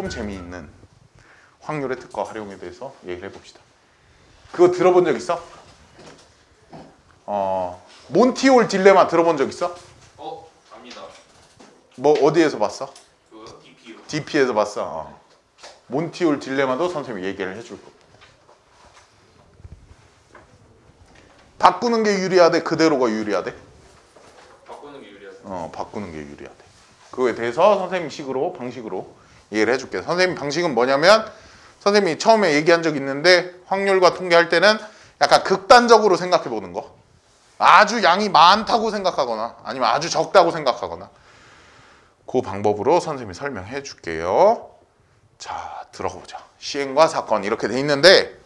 조금 재미있는 확률의 특과 활용에 대해서 얘기를 해봅시다. 그거 들어본 적 있어? 몬티올 딜레마 들어본 적 있어? 압니다. 뭐 어디에서 봤어? 그 DPU. DP에서 봤어. 몬티올 딜레마도 선생님이 얘기를 해줄 거고. 바꾸는 게 유리하대? 그대로가 유리하대? 바꾸는 게 유리하죠. 바꾸는 게 유리하대. 그거에 대해서 선생님 방식으로 얘기를 해줄게요. 선생님 방식은 뭐냐면 선생님이 처음에 얘기한 적 있는데 확률과 통계할 때는 약간 극단적으로 생각해 보는 거. 아주 양이 많다고 생각하거나 아니면 아주 적다고 생각하거나 그 방법으로 선생님이 설명해 줄게요. 자, 들어가 보자. 시행과 사건 이렇게 돼 있는데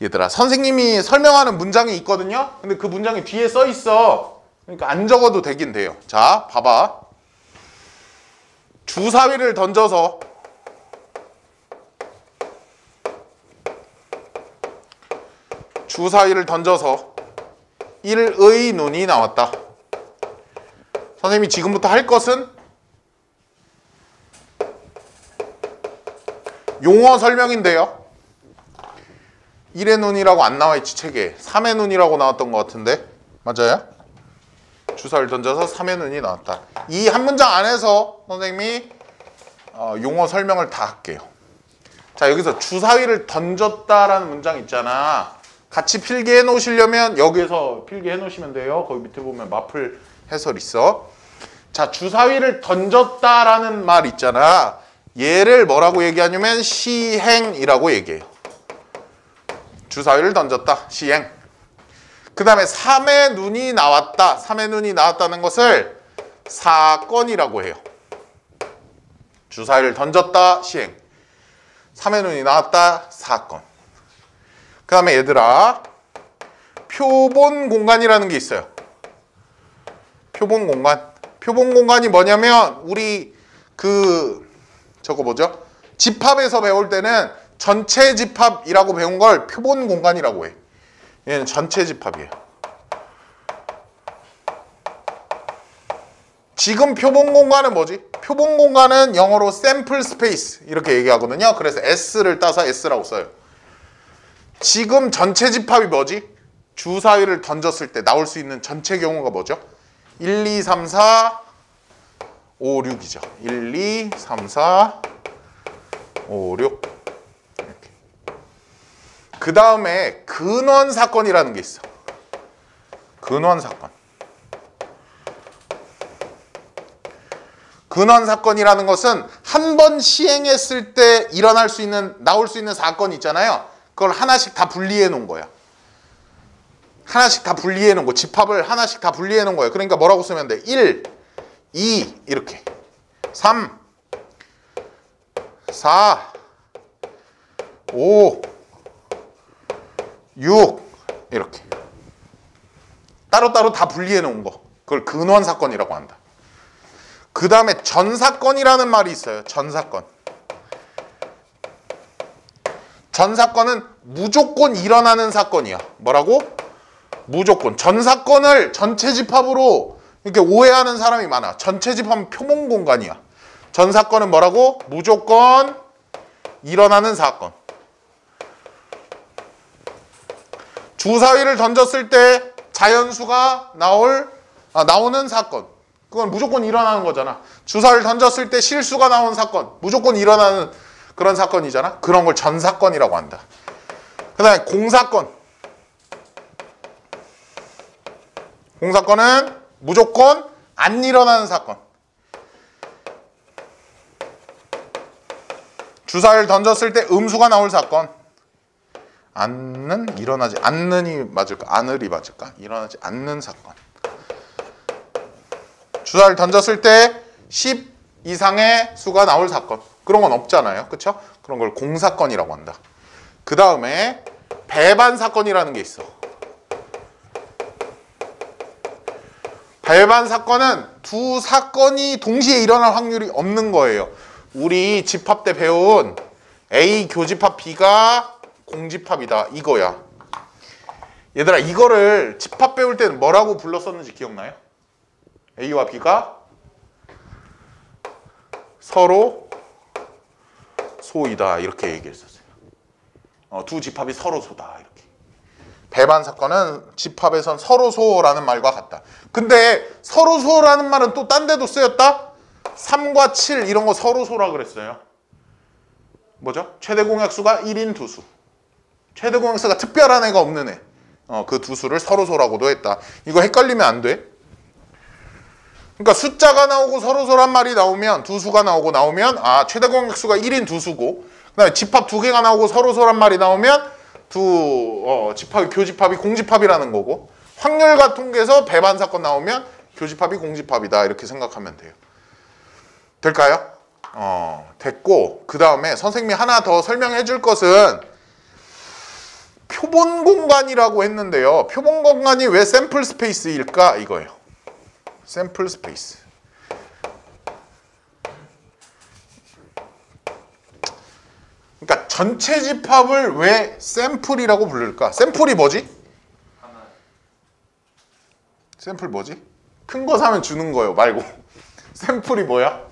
얘들아, 선생님이 설명하는 문장이 있거든요. 근데 그 문장이 뒤에 써 있어. 그러니까 안 적어도 되긴 돼요. 자, 봐봐. 주사위를 던져서 주사위를 던져서 1의 눈이 나왔다. 선생님이 지금부터 할 것은 용어 설명인데요. 1의 눈이라고 안 나와 있지 책에. 3의 눈이라고 나왔던 것 같은데 맞아요? 주사위를 던져서 3의 눈이 나왔다. 이 한 문장 안에서 선생님이 용어 설명을 다 할게요. 자, 여기서 주사위를 던졌다라는 문장 있잖아. 같이 필기해 놓으시려면 여기에서 필기해 놓으시면 돼요. 거기 밑에 보면 마플 해설 있어. 자, 주사위를 던졌다라는 말 있잖아. 얘를 뭐라고 얘기하냐면 시행이라고 얘기해요. 주사위를 던졌다. 시행. 그 다음에 3의 눈이 나왔다. 3의 눈이 나왔다는 것을 사건이라고 해요. 주사위를 던졌다. 시행. 3의 눈이 나왔다. 사건. 그 다음에 얘들아, 표본 공간이라는 게 있어요. 표본 공간. 표본 공간이 뭐냐면 우리 저거 뭐죠? 집합에서 배울 때는 전체 집합이라고 배운 걸 표본 공간이라고 해. 얘는 전체 집합이에요. 지금 표본 공간은 뭐지? 표본 공간은 영어로 샘플 스페이스 이렇게 얘기하거든요. 그래서 S를 따서 S라고 써요. 지금 전체 집합이 뭐지? 주사위를 던졌을 때 나올 수 있는 전체 경우가 뭐죠? 1, 2, 3, 4, 5, 6이죠. 1, 2, 3, 4, 5, 6 이렇게. 그 다음에 근원 사건이라는 게 있어. 근원 사건. 근원 사건이라는 것은 한 번 시행했을 때 나올 수 있는 사건이 있잖아요. 그걸 하나씩 다 분리해 놓은 거야. 하나씩 다 분리해 놓은 거. 집합을 하나씩 다 분리해 놓은 거예요. 그러니까 뭐라고 쓰면 돼? 1, 2 이렇게 3, 4, 5, 6 이렇게 따로따로 다 분리해 놓은 거. 그걸 근원 사건이라고 한다. 그 다음에 전사건이라는 말이 있어요. 전사건. 전사건은 무조건 일어나는 사건이야. 뭐라고? 무조건. 전사건을 전체 집합으로 이렇게 오해하는 사람이 많아. 전체 집합은 표본 공간이야. 전사건은 뭐라고? 무조건 일어나는 사건. 주사위를 던졌을 때 자연수가 나오는 사건. 그건 무조건 일어나는 거잖아. 주사위를 던졌을 때 실수가 나온 사건. 무조건 일어나는 그런 사건이잖아. 그런 걸 전사건이라고 한다. 그 다음에 공사건. 공사건은 무조건 안 일어나는 사건. 주사위를 던졌을 때 음수가 나올 사건. 일어나지 않는이 맞을까? 않을이 맞을까? 일어나지 않는 사건. 주사위를 던졌을 때 10 이상의 수가 나올 사건. 그런 건 없잖아요. 그렇죠? 그런 걸 공사건이라고 한다. 그 다음에 배반 사건이라는 게 있어. 배반 사건은 두 사건이 동시에 일어날 확률이 없는 거예요. 우리 집합 때 배운 A 교집합 B가 공집합이다. 이거야. 얘들아, 이거를 집합 배울 때는 뭐라고 불렀었는지 기억나요? A와 B가 서로 소이다 이렇게 얘기했었어요. 두 집합이 서로 소다 이렇게. 배반 사건은 집합에선 서로 소라는 말과 같다. 근데 서로 소라는 말은 또 딴 데도 쓰였다? 3과 7 이런 거 서로 소라 그랬어요. 뭐죠? 최대 공약수가 1인 두수. 최대 공약수가 특별한 애가 없는 애. 그 두수를 서로 소라고도 했다. 이거 헷갈리면 안 돼. 그러니까 숫자가 나오고 서로 소란 말이 나오면 두수가 나오면 최대 공약수가 1인 두수고 그다음에 집합 두 개가 나오고 서로 소란 말이 나오면 집합이 교집합이 공집합이라는 거고 확률과 통계에서 배반 사건 나오면 교집합이 공집합이다 이렇게 생각하면 돼요. 될까요? 됐고 그 다음에 선생님이 하나 더 설명해 줄 것은 표본 공간이라고 했는데요. 표본 공간이 왜 샘플 스페이스일까 이거예요. 샘플 스페이스. 그러니까 전체 집합을 왜 샘플이라고 부를까? 샘플이 뭐지? 하나. 샘플 뭐지? 큰 거 사면 주는 거요 말고 샘플이 뭐야?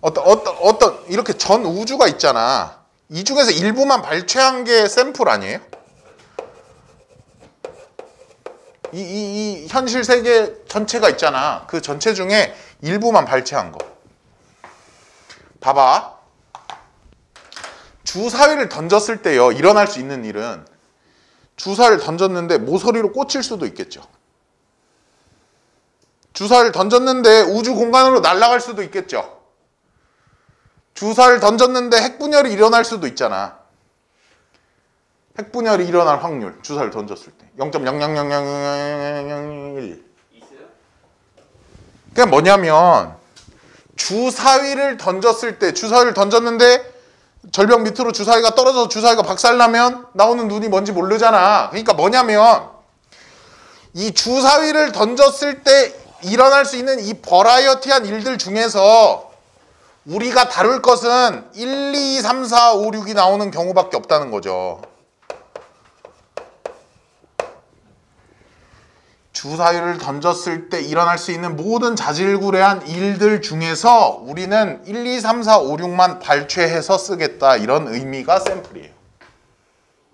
어떤 이렇게 전 우주가 있잖아. 이 중에서 일부만 발췌한 게 샘플 아니에요? 이 현실 세계 전체가 있잖아. 그 전체 중에 일부만 발췌한 거. 봐봐. 주사위를 던졌을 때요. 일어날 수 있는 일은 주사위를 던졌는데 모서리로 꽂힐 수도 있겠죠. 주사위를 던졌는데 우주 공간으로 날아갈 수도 있겠죠. 주사를 던졌는데 핵분열이 일어날 수도 있잖아. 핵분열이 일어날 확률. 주사를 던졌을 때 0.0000001. 있어요? 그게 뭐냐면 주사위를 던졌을 때 주사위를 던졌는데 절벽 밑으로 주사위가 떨어져서 주사위가 박살나면 나오는 눈이 뭔지 모르잖아. 그러니까 뭐냐면 이 주사위를 던졌을 때 일어날 수 있는 이 버라이어티한 일들 중에서 우리가 다룰 것은 1, 2, 3, 4, 5, 6이 나오는 경우밖에 없다는 거죠. 주사위를 던졌을 때 일어날 수 있는 모든 자질구레한 일들 중에서 우리는 1, 2, 3, 4, 5, 6만 발췌해서 쓰겠다 이런 의미가 샘플이에요.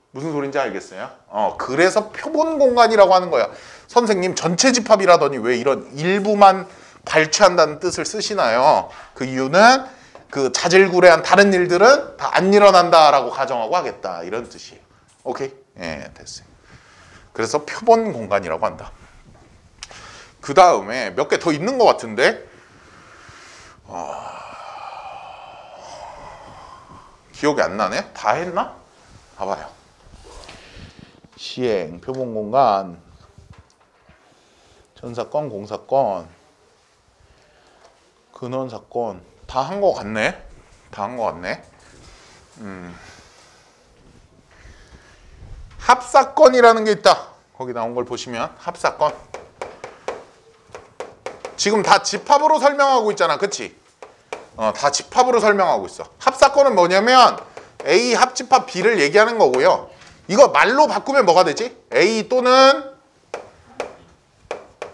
무슨 소린지 알겠어요? 그래서 표본 공간이라고 하는 거야. 선생님 전체 집합이라더니 왜 이런 일부만 발췌한다는 뜻을 쓰시나요? 그 이유는 그 자질구레한 다른 일들은 다 안 일어난다라고 가정하고 하겠다 이런 뜻이에요. 오케이? 예, 됐어요. 그래서 표본 공간이라고 한다. 그 다음에 몇 개 더 있는 것 같은데 기억이 안 나네? 다 했나? 봐봐요. 시행, 표본 공간, 전사건, 공사건, 근원 사건 다 한 거 같네. 다 한 거 같네. 합사건이라는 게 있다. 거기 나온 걸 보시면 합사건. 지금 다 집합으로 설명하고 있잖아. 그치? 다 집합으로 설명하고 있어. 합사건은 뭐냐면 A 합집합 B를 얘기하는 거고요. 이거 말로 바꾸면 뭐가 되지? A 또는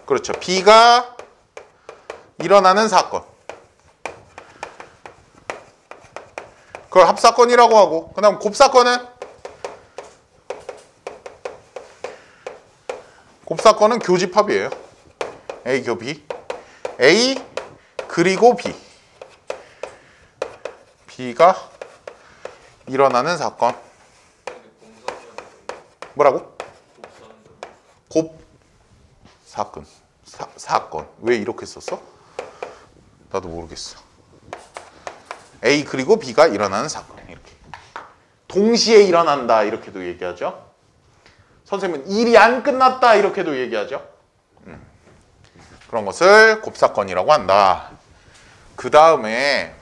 그렇죠. B가 일어나는 사건. 그걸 합사건이라고 하고 그 다음 곱사건은 교집합이에요. A 교 B. A 그리고 B. B가 일어나는 사건. 뭐라고? 곱사건. 사건. 왜 이렇게 썼어? 나도 모르겠어. A 그리고 B가 일어나는 사건. 이렇게. 동시에 일어난다 이렇게도 얘기하죠. 선생님은 일이 안 끝났다 이렇게도 얘기하죠. 그런 것을 곱사건이라고 한다. 그 다음에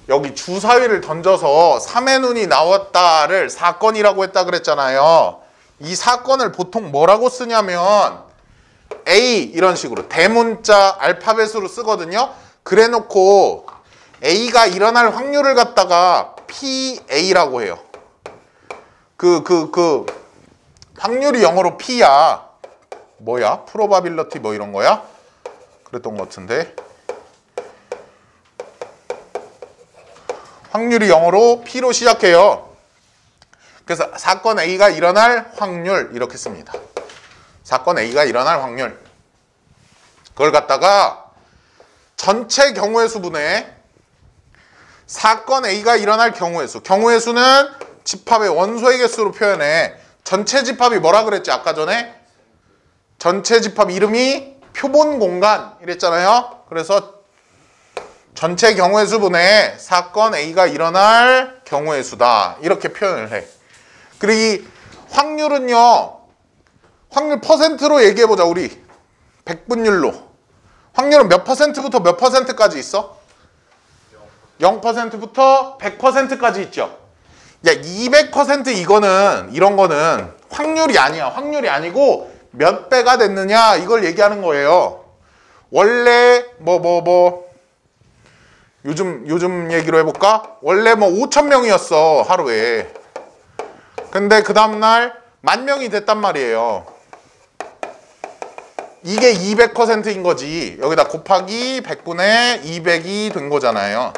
여기 주사위를 던져서 3의 눈이 나왔다를 사건이라고 했다 그랬잖아요. 이 사건을 보통 뭐라고 쓰냐면 A 이런 식으로 대문자 알파벳으로 쓰거든요. 그래 놓고 A가 일어날 확률을 갖다가 PA라고 해요. 확률이 영어로 P야. 뭐야? 프로바빌러티 뭐 이런 거야? 그랬던 것 같은데 확률이 0으로 P로 시작해요. 그래서 사건 A가 일어날 확률 이렇게 씁니다. 사건 A가 일어날 확률. 그걸 갖다가 전체 경우의 수분에 사건 A가 일어날 경우의 수. 경우의 수는 집합의 원소의 개수로 표현해. 전체 집합이 뭐라 그랬지 아까 전에? 전체 집합 이름이 표본 공간 이랬잖아요. 그래서 전체 경우의 수분에 사건 A가 일어날 경우의 수다 이렇게 표현을 해. 그리고 이 확률은요, 확률 퍼센트로 얘기해보자. 우리 100분율로 확률은 몇 퍼센트부터 몇 퍼센트까지 있어? 0%부터 100%까지 있죠. 야, 200% 이거는 이런 거는 확률이 아니야. 확률이 아니고 몇 배가 됐느냐 이걸 얘기하는 거예요. 원래 요즘 얘기로 해볼까? 원래 5,000명이었어 하루에. 근데 그 다음날 10,000명이 됐단 말이에요. 이게 200%인 거지. 여기다 곱하기 100분의 200이 된 거잖아요.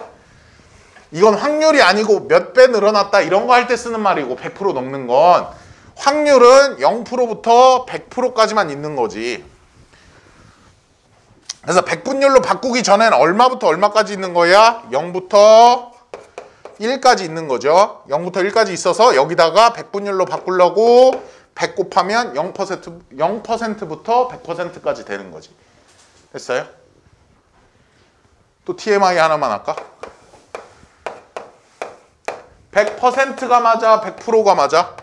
이건 확률이 아니고 몇 배 늘어났다 이런 거 할 때 쓰는 말이고 100% 넘는 건 확률은 0%부터 100%까지만 있는 거지. 그래서 100분율로 바꾸기 전에는 얼마부터 얼마까지 있는 거야? 0부터 1까지 있는 거죠. 0부터 1까지 있어서 여기다가 100분율로 바꾸려고 100 곱하면 0%부터 100%까지 되는 거지. 됐어요? 또 TMI 하나만 할까? 100%가 맞아? 100%가 맞아?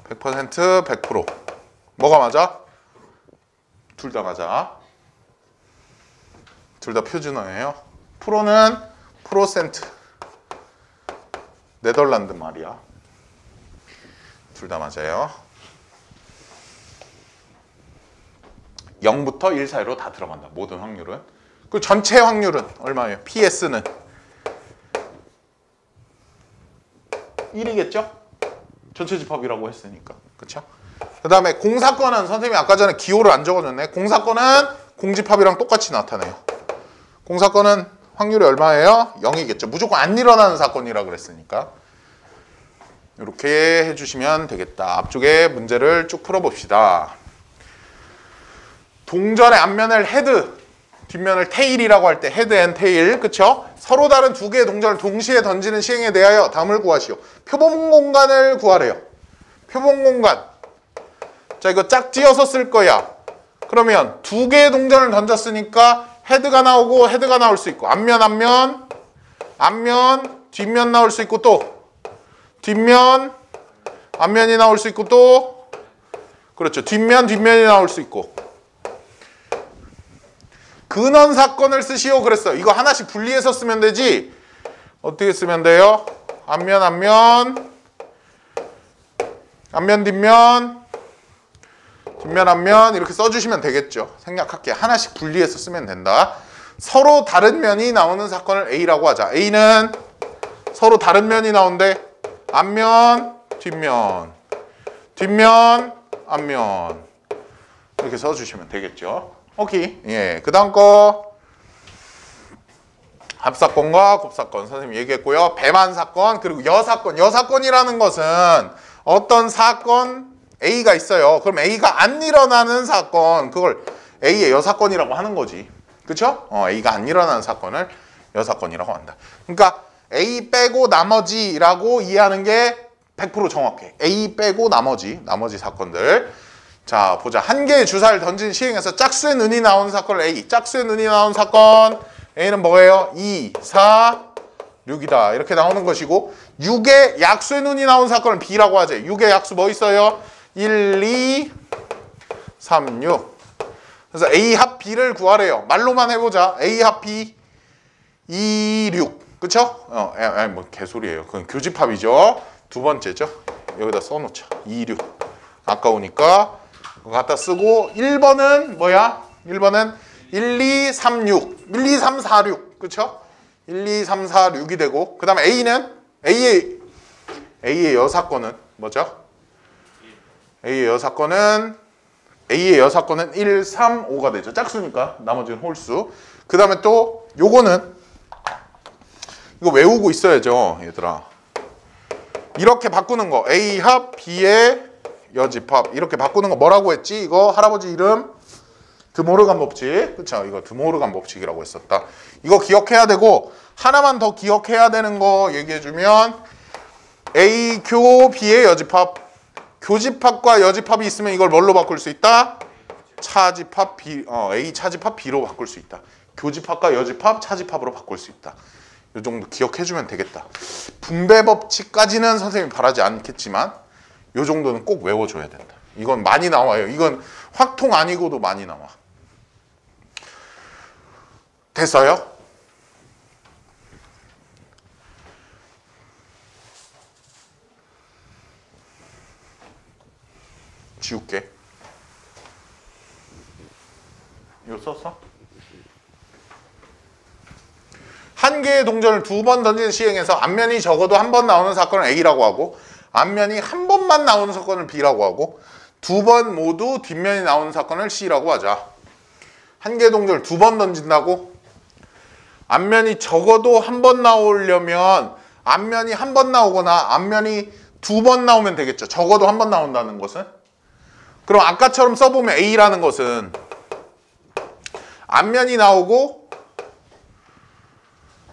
100%, 100%. 뭐가 맞아? 둘 다 맞아. 둘 다 표준어예요. 프로는 프로센트. 네덜란드 말이야. 둘 다 맞아요. 0부터 1 사이로 다 들어간다. 모든 확률은. 그 전체 확률은 얼마예요? PS는 1이겠죠? 전체 집합이라고 했으니까. 그쵸? 그 다음에 공사건은 선생님이 아까 전에 기호를 안 적어줬네. 공사건은 공집합이랑 똑같이 나타내요. 공사건은 확률이 얼마예요? 0이겠죠. 무조건 안 일어나는 사건이라 그랬으니까. 이렇게 해주시면 되겠다. 앞쪽에 문제를 쭉 풀어봅시다. 동전의 앞면을 헤드, 뒷면을 테일이라고 할 때 헤드 앤 테일, 그쵸? 서로 다른 두 개의 동전을 동시에 던지는 시행에 대하여 다음을 구하시오. 표본 공간을 구하래요. 표본 공간. 자, 이거 짝지어서 쓸 거야. 그러면 두 개의 동전을 던졌으니까 헤드가 나오고 헤드가 나올 수 있고, 앞면, 뒷면 나올 수 있고, 또 뒷면, 앞면이 나올 수 있고, 또 그렇죠. 뒷면이 나올 수 있고. 근원 사건을 쓰시오 그랬어. 이거 하나씩 분리해서 쓰면 되지. 어떻게 쓰면 돼요? 앞면, 뒷면, 앞면 이렇게 써주시면 되겠죠. 생략할게. 하나씩 분리해서 쓰면 된다. 서로 다른 면이 나오는 사건을 A라고 하자. A는 서로 다른 면이 나온대. 앞면, 뒷면, 앞면 이렇게 써주시면 되겠죠. 오케이. 예, 그 다음 거 합사건과 곱사건 선생님 얘기했고요. 배만 사건 그리고 여사건. 여사건이라는 것은 어떤 사건 A가 있어요. 그럼 A가 안 일어나는 사건, 그걸 A의 여사건이라고 하는 거지. 그쵸? A가 안 일어나는 사건을 여사건이라고 한다. 그러니까 A 빼고 나머지라고 이해하는 게 100% 정확해. A 빼고 나머지 사건들. 자, 보자. 한 개의 주사를 던진 시행에서 짝수의 눈이 나오는 사건을 A. 짝수의 눈이 나오는 사건 A는 뭐예요? 2, 4, 6이다. 이렇게 나오는 것이고 6의 약수의 눈이 나온 사건을 B라고 하지. 6의 약수 뭐 있어요? 1, 2, 3, 6. 그래서 A 합 B를 구하래요. 말로만 해보자. A 합 B 2, 6. 그쵸? 아니 뭐 개소리예요. 그건 교집합이죠. 두 번째죠. 여기다 써놓자. 2, 6. 아까우니까 그거 갖다 쓰고 1번은 뭐야? 1번은 1, 2, 3, 6. 1, 2, 3, 4, 6. 그쵸? 1, 2, 3, 4, 6이 되고 그 다음에 A는 A의 여사건은 뭐죠? A의 여사건은 1, 3, 5가 되죠. 짝수니까 나머지는 홀수. 그 다음에 또 요거는 이거 외우고 있어야죠, 얘들아. 이렇게 바꾸는 거. A 합 B의 여집합. 이렇게 바꾸는 거 뭐라고 했지? 이거 할아버지 이름 드모르간 법칙. 그쵸? 이거 드모르간 법칙이라고 했었다. 이거 기억해야 되고, 하나만 더 기억해야 되는 거 얘기해주면, A 교 B의 여집합. 교집합과 여집합이 있으면 이걸 뭘로 바꿀 수 있다? 차집합 B, A 차집합 B로 바꿀 수 있다. 교집합과 여집합, 차집합으로 바꿀 수 있다. 이 정도 기억해주면 되겠다. 분배 법칙까지는 선생님이 바라지 않겠지만 이 정도는 꼭 외워줘야 된다. 이건 많이 나와요. 이건 확통 아니고도 많이 나와. 됐어요? 지울게. 이거 썼어? 한 개의 동전을 두 번 던지는 시행에서 앞면이 적어도 한 번 나오는 사건을 A라고 하고, 앞면이 한 번만 나오는 사건을 B라고 하고, 두 번 모두 뒷면이 나오는 사건을 C라고 하자. 한 개의 동전을 두 번 던진다고? 앞면이 적어도 한 번 나오려면 앞면이 한 번 나오거나 앞면이 두 번 나오면 되겠죠. 적어도 한 번 나온다는 것은. 그럼 아까처럼 써보면 A라는 것은 앞면이 나오고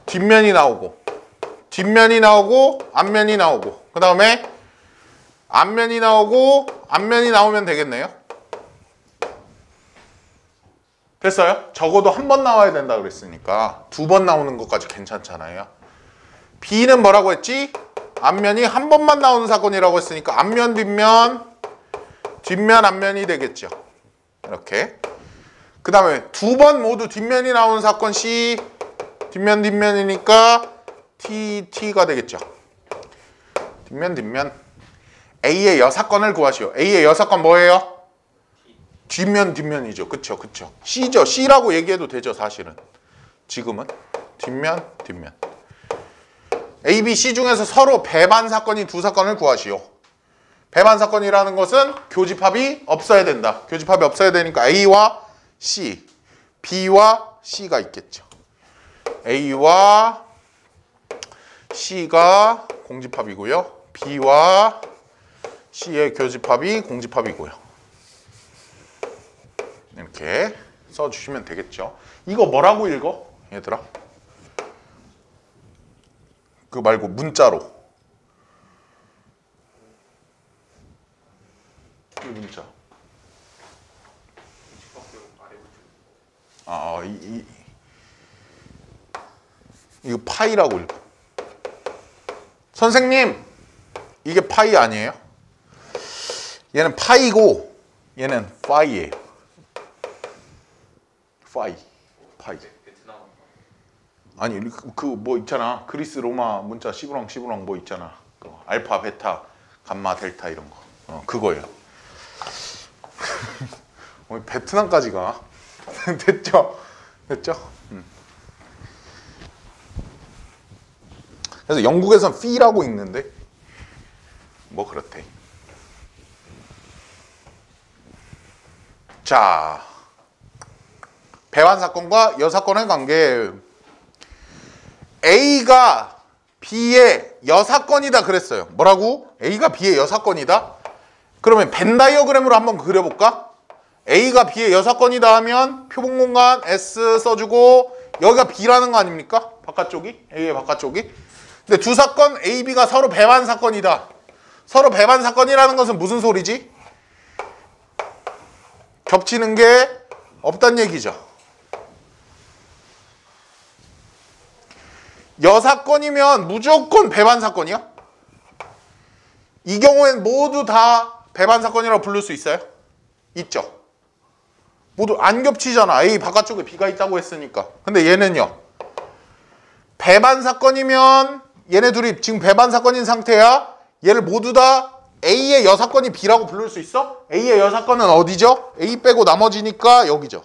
뒷면이 나오고 뒷면이 나오고 앞면이 나오고 그 다음에 앞면이 나오고 앞면이 나오면 되겠네요. 됐어요? 적어도 한 번 나와야 된다 그랬으니까 두 번 나오는 것까지 괜찮잖아요. B는 뭐라고 했지? 앞면이 한 번만 나오는 사건이라고 했으니까 앞면 뒷면 뒷면 앞면이 되겠죠. 이렇게. 그 다음에 두 번 모두 뒷면이 나오는 사건 C 뒷면 뒷면이니까 T가 되겠죠. 뒷면 뒷면. A의 여사건을 구하시오. A의 여사건 뭐예요? 뒷면 뒷면이죠. 그쵸 그쵸. C죠. C라고 얘기해도 되죠 사실은. 지금은 뒷면 뒷면. A, B, C 중에서 서로 배반 사건인 두 사건을 구하시오. 배반 사건이라는 것은 교집합이 없어야 된다. 교집합이 없어야 되니까 A와 C, B와 C가 있겠죠. A와 C가 공집합이고요. B와 C의 교집합이 공집합이고요. 이렇게 써주시면 되겠죠. 이거 뭐라고 읽어? 얘들아? 그거 말고 문자로. 이 문자. 이거 파이라고 읽어. 선생님, 이게 파이 아니에요? 얘는 파이고 얘는 파이예요. 파이. 아니 그 뭐 있잖아. 그리스 로마 문자 시브랑 뭐 있잖아. 알파, 베타, 감마, 델타 이런 거. 그거예요. 베트남까지 가. 됐죠? 됐죠? 그래서 영국에선 fee라고 읽는데 뭐 그렇대. 자, 배반 사건과 여사건의 관계. A가 B의 여사건이다 그랬어요. 뭐라고? A가 B의 여사건이다? 그러면 벤 다이어그램으로 한번 그려볼까? A가 B의 여사건이다 하면 표본 공간 S 써주고 여기가 B라는 거 아닙니까? 바깥쪽이? A의 바깥쪽이? 근데 두 사건 A, B가 서로 배반 사건이다. 서로 배반 사건이라는 것은 무슨 소리지? 겹치는 게 없단 얘기죠. 여사건이면 무조건 배반 사건이야? 이 경우엔 모두 다 배반 사건이라고 부를 수 있어요? 있죠. 모두 안 겹치잖아. A 바깥쪽에 B가 있다고 했으니까. 근데 얘는요. 배반 사건이면 얘네 둘이 지금 배반 사건인 상태야. 얘를 모두 다 A의 여사건이 B라고 부를 수 있어? A의 여사건은 어디죠? A 빼고 나머지니까 여기죠.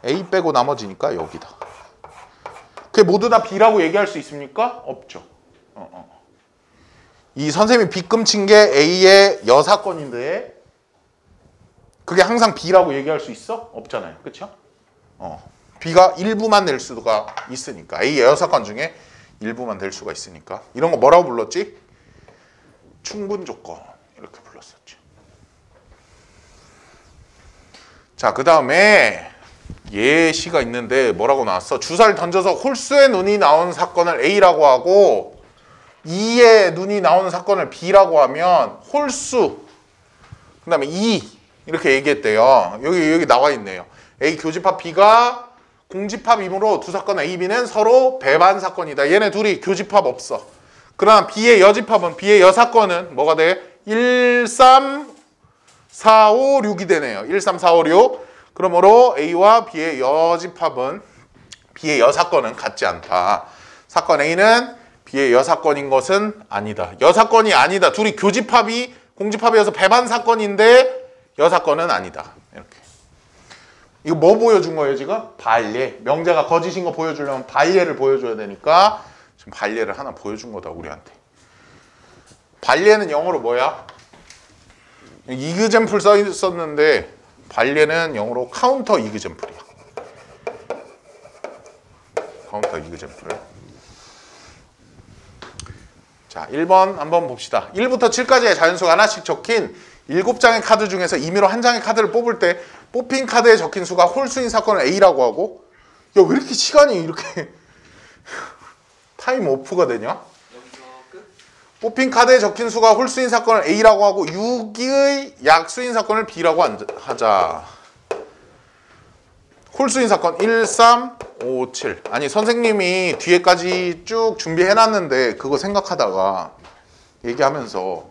A 빼고 나머지니까 여기다. 그게 모두 다 B라고 얘기할 수 있습니까? 없죠. 이 선생님이 빗금친 게 A의 여사건인데 그게 항상 B라고 얘기할 수 있어? 없잖아요. 그렇죠? B가 일부만 낼 수가 있으니까 A의 여사건 중에 일부만 될 수가 있으니까. 이런 거 뭐라고 불렀지? 충분 조건 이렇게 불렀었죠. 자, 그 다음에 예시가 있는데 뭐라고 나왔어? 주사를 던져서 홀수의 눈이 나온 사건을 A라고 하고 2의 눈이 나오는 사건을 B라고 하면 홀수 그 다음에 2 이렇게 얘기했대요. 여기 나와 있네요. A 교집합 B가 공집합이므로 두 사건 A, B는 서로 배반 사건이다. 얘네 둘이 교집합 없어. 그러나 B의 여집합은 B의 여사건은 뭐가 돼? 1, 3, 4, 5, 6이 되네요. 1, 3, 4, 5, 6. 그러므로 A와 B의 여집합은 B의 여사건은 같지 않다. 사건 A는 B의 여사건인 것은 아니다. 여사건이 아니다. 둘이 교집합이 공집합이어서 배반 사건인데 여사건은 아니다. 이렇게. 이거 뭐 보여준 거예요 지금? 반례. 명제가 거짓인 거 보여주려면 반례를 보여줘야 되니까 지금 반례를 하나 보여준 거다 우리한테. 반례는 영어로 뭐야? 이그젠플 써 있었는데 반례는 영어로 카운터 이그젠플이야. 카운터 이그젠플. 자, 1번 한번 봅시다. 1부터 7까지의 자연수가 하나씩 적힌 7장의 카드 중에서 임의로 한 장의 카드를 뽑을 때 뽑힌 카드에 적힌 수가 홀수인 사건을 A라고 하고, 야, 왜 이렇게 시간이 이렇게 타임 오프가 되냐? 뽑힌 카드에 적힌 수가 홀수인 사건을 A라고 하고 6의 약수인 사건을 B라고 하자. 홀수인 사건 1, 3, 5, 7. 아니 선생님이 뒤에까지 쭉 준비해놨는데 그거 생각하다가 얘기하면서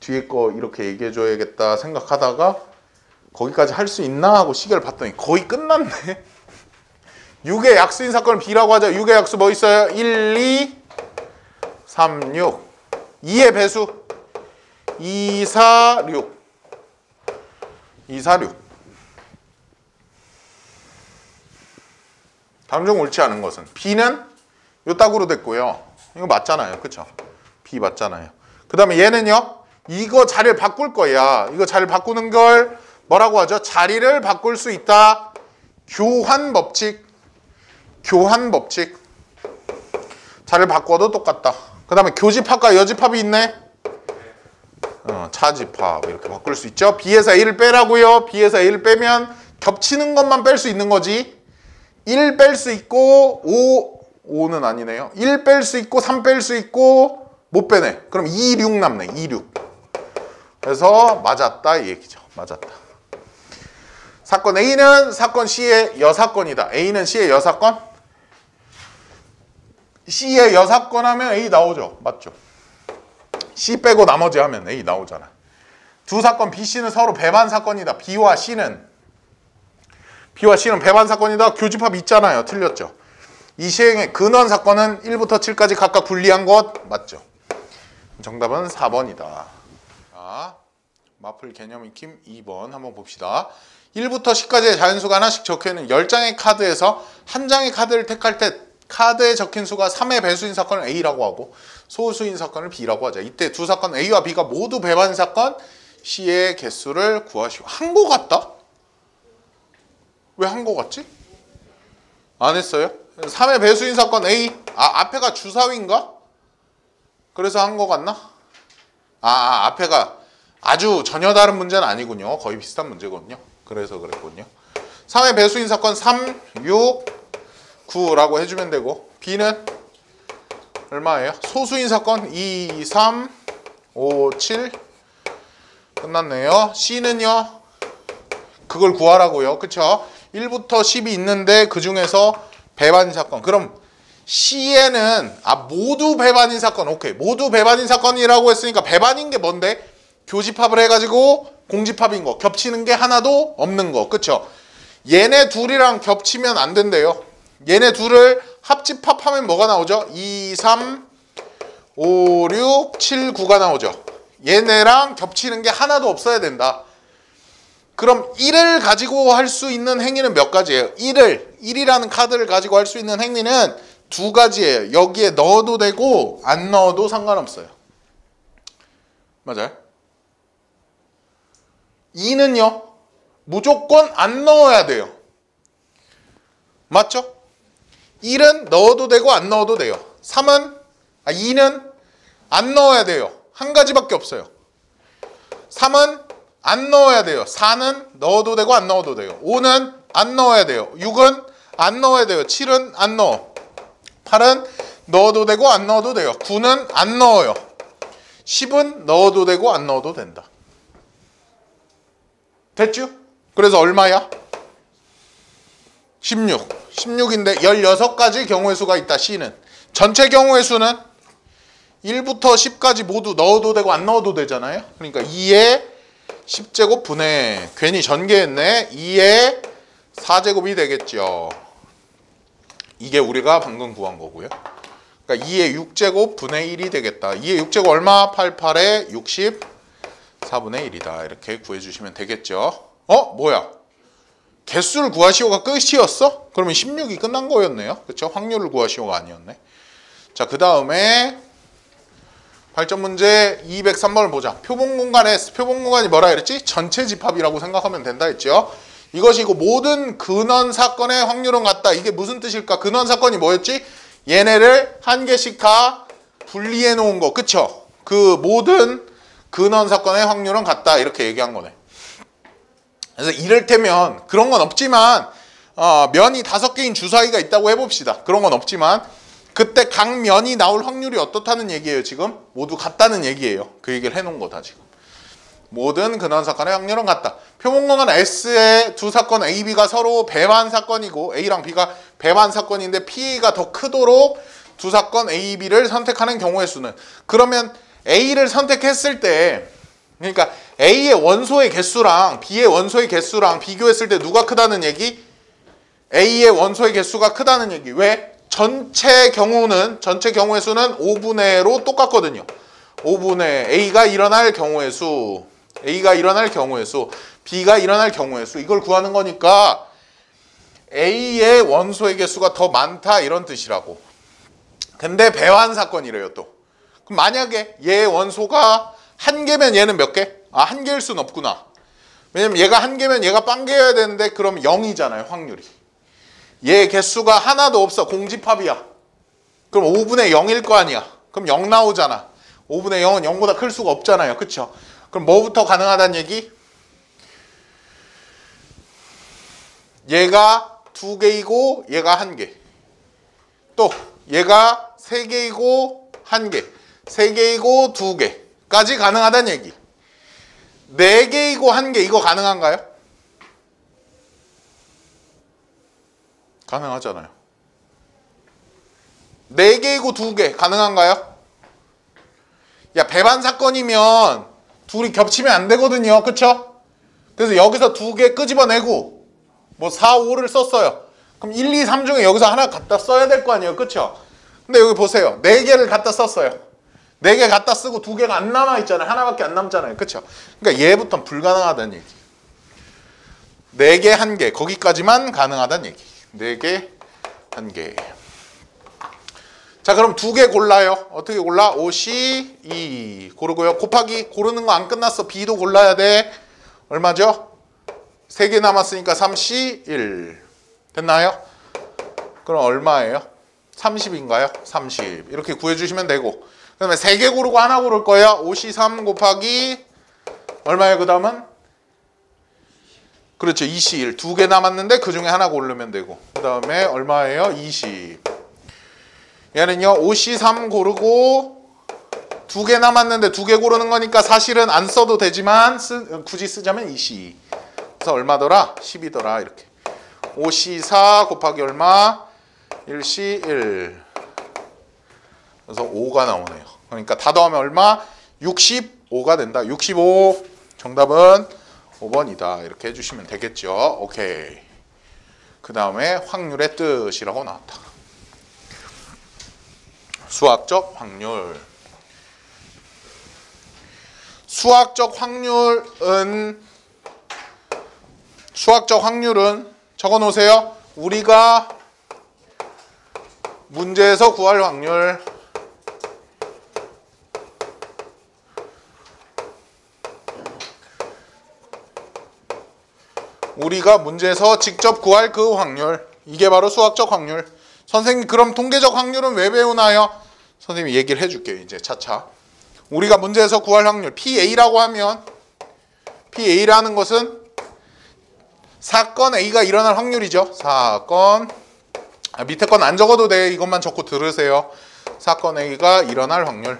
뒤에 거 이렇게 얘기해줘야겠다 생각하다가 거기까지 할 수 있나 하고 시계를 봤더니 거의 끝났네. 6의 약수인 사건을 B라고 하자. 6의 약수 뭐 있어요? 1, 2, 3, 6. 2의 배수 2, 4, 6. 2, 4, 6. 다음 중 옳지 않은 것은 B는 요 딱으로 됐고요. 이거 맞잖아요. 그쵸? B 맞잖아요. 그 다음에 얘는요. 이거 자리를 바꿀 거야. 이거 자리를 바꾸는 걸 뭐라고 하죠? 자리를 바꿀 수 있다. 교환 법칙. 교환 법칙. 자리를 바꿔도 똑같다. 그 다음에 교집합과 여집합이 있네. 차집합 이렇게 바꿀 수 있죠. B에서 A를 빼라고요. B에서 A를 빼면 겹치는 것만 뺄 수 있는 거지. 1 뺄 수 있고 5는 아니네요. 1 뺄 수 있고 3 뺄 수 있고 못 빼네. 그럼 2, 6 남네. 2, 6. 그래서 맞았다 이 얘기죠. 맞았다. 사건 A는 사건 C의 여사건이다. A는 C의 여사건? C의 여사건 하면 A 나오죠. 맞죠? C 빼고 나머지 하면 A 나오잖아. 두 사건 B, C는 서로 배반 사건이다. B와 C는 배반 사건이다. 교집합 있잖아요. 틀렸죠? 이 시행의 근원 사건은 1부터 7까지 각각 분리한 것 맞죠? 정답은 4번이다. 자, 마플 개념 익힘 2번 한번 봅시다. 1부터 10까지의 자연수가 하나씩 적혀있는 10장의 카드에서 한 장의 카드를 택할 때 카드에 적힌 수가 3의 배수인 사건을 A라고 하고 소수인 사건을 B라고 하자. 이때 두 사건 A와 B가 모두 배반인 사건 C의 개수를 구하시오. 한 거 같다? 왜 한 거 같지? 안 했어요? 3의 배수인 사건 A. 앞에가 주사위인가? 그래서 한 거 같나? 앞에가 아주 전혀 다른 문제는 아니군요. 거의 비슷한 문제거든요. 그래서 그랬군요. 3의 배수인 사건 3, 6, 9라고 해주면 되고 B는 얼마예요? 소수인 사건 2, 3, 5, 7 끝났네요. C는요. 그걸 구하라고요. 그쵸? 1부터 10이 있는데 그 중에서 배반인 사건. 그럼 C에는 모두 배반인 사건. 오케이. 모두 배반인 사건이라고 했으니까 배반인 게 뭔데? 교집합을 해가지고 공집합인 거. 겹치는 게 하나도 없는 거. 그쵸? 얘네 둘이랑 겹치면 안 된대요. 얘네 둘을 합집합하면 뭐가 나오죠? 2, 3, 5, 6, 7, 9가 나오죠. 얘네랑 겹치는 게 하나도 없어야 된다. 그럼 1을 가지고 할 수 있는 행위는 몇 가지예요? 1이라는 카드를 가지고 할 수 있는 행위는 두 가지예요. 여기에 넣어도 되고 안 넣어도 상관없어요. 맞아요? 2는요. 무조건 안 넣어야 돼요. 맞죠? 1은 넣어도 되고 안 넣어도 돼요. 2는 안 넣어야 돼요. 한 가지밖에 없어요. 3은 안 넣어야 돼요. 4는 넣어도 되고 안 넣어도 돼요. 5는 안 넣어야 돼요. 6은 안 넣어야 돼요. 7은 안 넣어. 8은 넣어도 되고 안 넣어도 돼요. 9는 안 넣어요. 10은 넣어도 되고 안 넣어도 된다. 됐죠? 그래서 얼마야? 16. 16인데 16가지 경우의 수가 있다. C는. 전체 경우의 수는 1부터 10까지 모두 넣어도 되고 안 넣어도 되잖아요. 그러니까 2의 10제곱 분의 괜히 전개했네. 2의 4제곱이 되겠죠. 이게 우리가 방금 구한 거고요. 그러니까 2의 6제곱 분의 1이 되겠다. 2의 6제곱 얼마? 88의 64분의 1이다. 이렇게 구해주시면 되겠죠. 뭐야? 개수를 구하시오가 끝이었어? 그러면 16이 끝난 거였네요. 그렇죠? 확률을 구하시오가 아니었네. 자, 그 다음에 8점 문제 203번을 보자. 표본공간에 표본공간이 뭐라 그랬지? 전체 집합이라고 생각하면 된다 했죠. 이것이고 모든 근원 사건의 확률은 같다. 이게 무슨 뜻일까? 근원 사건이 뭐였지? 얘네를 한 개씩 다 분리해 놓은 거. 그쵸? 그 모든 근원 사건의 확률은 같다. 이렇게 얘기한 거네. 그래서 이를테면 그런 건 없지만 면이 5개인 주사위가 있다고 해봅시다. 그런 건 없지만 그때 각 면이 나올 확률이 어떻다는 얘기예요. 지금 모두 같다는 얘기예요. 그 얘기를 해놓은 거다 지금. 모든 근원 사건의 확률은 같다. 표본공간 S의 두 사건 A, B가 서로 배반 사건이고 A랑 B가 배반 사건인데 P가 더 크도록 두 사건 A, B를 선택하는 경우의 수는, 그러면 A를 선택했을 때, 그러니까 A의 원소의 개수랑 B의 원소의 개수랑 비교했을 때 누가 크다는 얘기? A의 원소의 개수가 크다는 얘기. 왜? 전체 경우의 수는 5분의로 똑같거든요. 5분의 A가 일어날 경우의 수, A가 일어날 경우의 수, B가 일어날 경우의 수, 이걸 구하는 거니까 A의 원소의 개수가 더 많다 이런 뜻이라고. 근데 배환 사건이래요 또. 그럼 만약에 얘의 원소가 한 개면 얘는 몇 개? 한 개일 수는 없구나. 왜냐면 얘가 한 개면 얘가 빵개여야 되는데 그럼 0이잖아요 확률이. 얘 개수가 하나도 없어. 공집합이야. 그럼 5분의 0일 거 아니야. 그럼 0 나오잖아. 5분의 0은 0보다 클 수가 없잖아요. 그쵸? 그럼 뭐부터 가능하다는 얘기? 얘가 2개이고 얘가 1개. 또 얘가 3개이고 1개. 3개이고 2개까지 가능하다는 얘기. 4개이고 1개 이거 가능한가요? 가능하잖아요. 4개이고 2개 가능한가요? 야, 배반 사건이면 둘이 겹치면 안 되거든요. 그쵸? 그래서 여기서 2개 끄집어내고 뭐 4, 5를 썼어요. 그럼 1, 2, 3 중에 여기서 하나 갖다 써야 될 거 아니에요. 그쵸? 근데 여기 보세요. 4개를 갖다 썼어요. 4개 갖다 쓰고 2개가 안 남아있잖아요. 하나밖에 안 남잖아요. 그쵸? 그러니까 얘부터는 불가능하다는 얘기. 4개, 1개 거기까지만 가능하다는 얘기. 4개, 1개. 자, 그럼 2개 골라요. 어떻게 골라? 5C 2 고르고요. 곱하기 고르는 거 안 끝났어. B도 골라야 돼. 얼마죠? 3개 남았으니까 3C 1 됐나요? 그럼 얼마예요? 30인가요? 30 이렇게 구해주시면 되고, 그 다음에 3개 고르고 하나 고를 거예요. 5C 3 곱하기 얼마예요? 그 다음은? 그렇죠. 21. 2개 남았는데 그 중에 하나 고르면 되고, 그 다음에 얼마예요? 20. 얘는요 5C3 고르고 2개 남았는데 2개 고르는 거니까 사실은 안 써도 되지만 굳이 쓰자면 2C. 그래서 얼마더라? 10이더라. 이렇게 5C4 곱하기 얼마? 1C 1. 그래서 5가 나오네요. 그러니까 다 더하면 얼마? 65가 된다. 65. 정답은 5번이다. 이렇게 해주시면 되겠죠. 오케이. 그 다음에 확률의 뜻이라고 나왔다. 수학적 확률. 수학적 확률은 적어 놓으세요. 우리가 문제에서 구할 확률. 우리가 문제에서 직접 구할 그 확률. 이게 바로 수학적 확률. 선생님 그럼 통계적 확률은 왜 배우나요? 선생님이 얘기를 해줄게요. 이제 차차. 우리가 문제에서 구할 확률 PA라고 하면 PA라는 것은 사건 A가 일어날 확률이죠. 사건 밑에 건 안 적어도 돼. 이것만 적고 들으세요. 사건 A가 일어날 확률.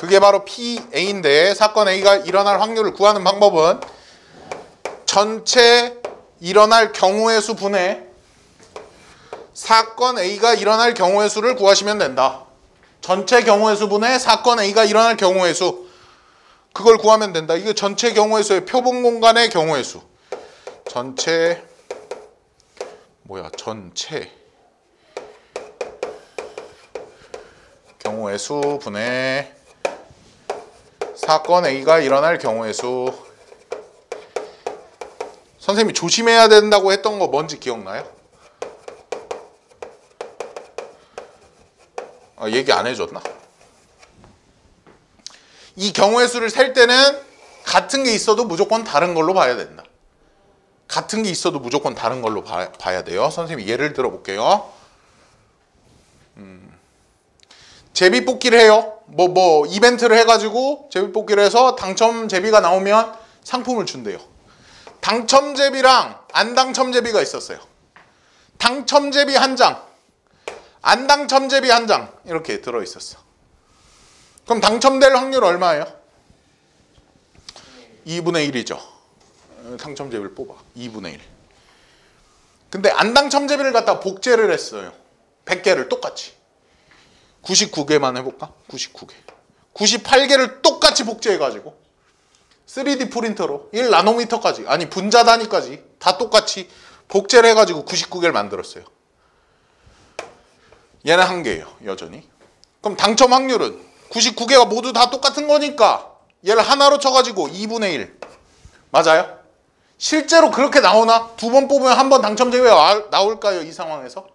그게 바로 PA인데 사건 A가 일어날 확률을 구하는 방법은 전체 일어날 경우의 수 분의 사건 A가 일어날 경우의 수를 구하시면 된다. 전체 경우의 수 분의 사건 A가 일어날 경우의 수. 그걸 구하면 된다. 이게 전체 경우의 수의 표본 공간의 경우의 수. 전체 경우의 수 분의 사건 A가 일어날 경우의 수. 선생님이 조심해야 된다고 했던 거 뭔지 기억나요? 얘기 안 해줬나? 이 경우의 수를 셀 때는 같은 게 있어도 무조건 다른 걸로 봐야 된다. 같은 게 있어도 무조건 다른 걸로 봐야 돼요. 선생님이 예를 들어 볼게요. 제비뽑기를 해요. 이벤트를 해가지고 제비뽑기를 해서 당첨 제비가 나오면 상품을 준대요. 당첨 제비랑 안 당첨 제비가 있었어요. 당첨 제비 한 장, 안 당첨 제비 한 장 이렇게 들어있었어. 그럼 당첨될 확률 얼마예요? 2분의 1이죠. 당첨 제비를 뽑아. 2분의 1. 근데 안 당첨 제비를 갖다가 복제를 했어요. 100개를 똑같이. 99개만 해볼까? 99개. 98개를 똑같이 복제해가지고 3D 프린터로 1나노미터까지 아니 분자 단위까지 다 똑같이 복제를 해가지고 99개를 만들었어요. 얘는 한 개예요. 여전히. 그럼 당첨 확률은 99개가 모두 다 똑같은 거니까 얘를 하나로 쳐가지고 2분의 1. 맞아요? 실제로 그렇게 나오나? 두 번 뽑으면 한 번 당첨 제비가 나올까요? 이 상황에서?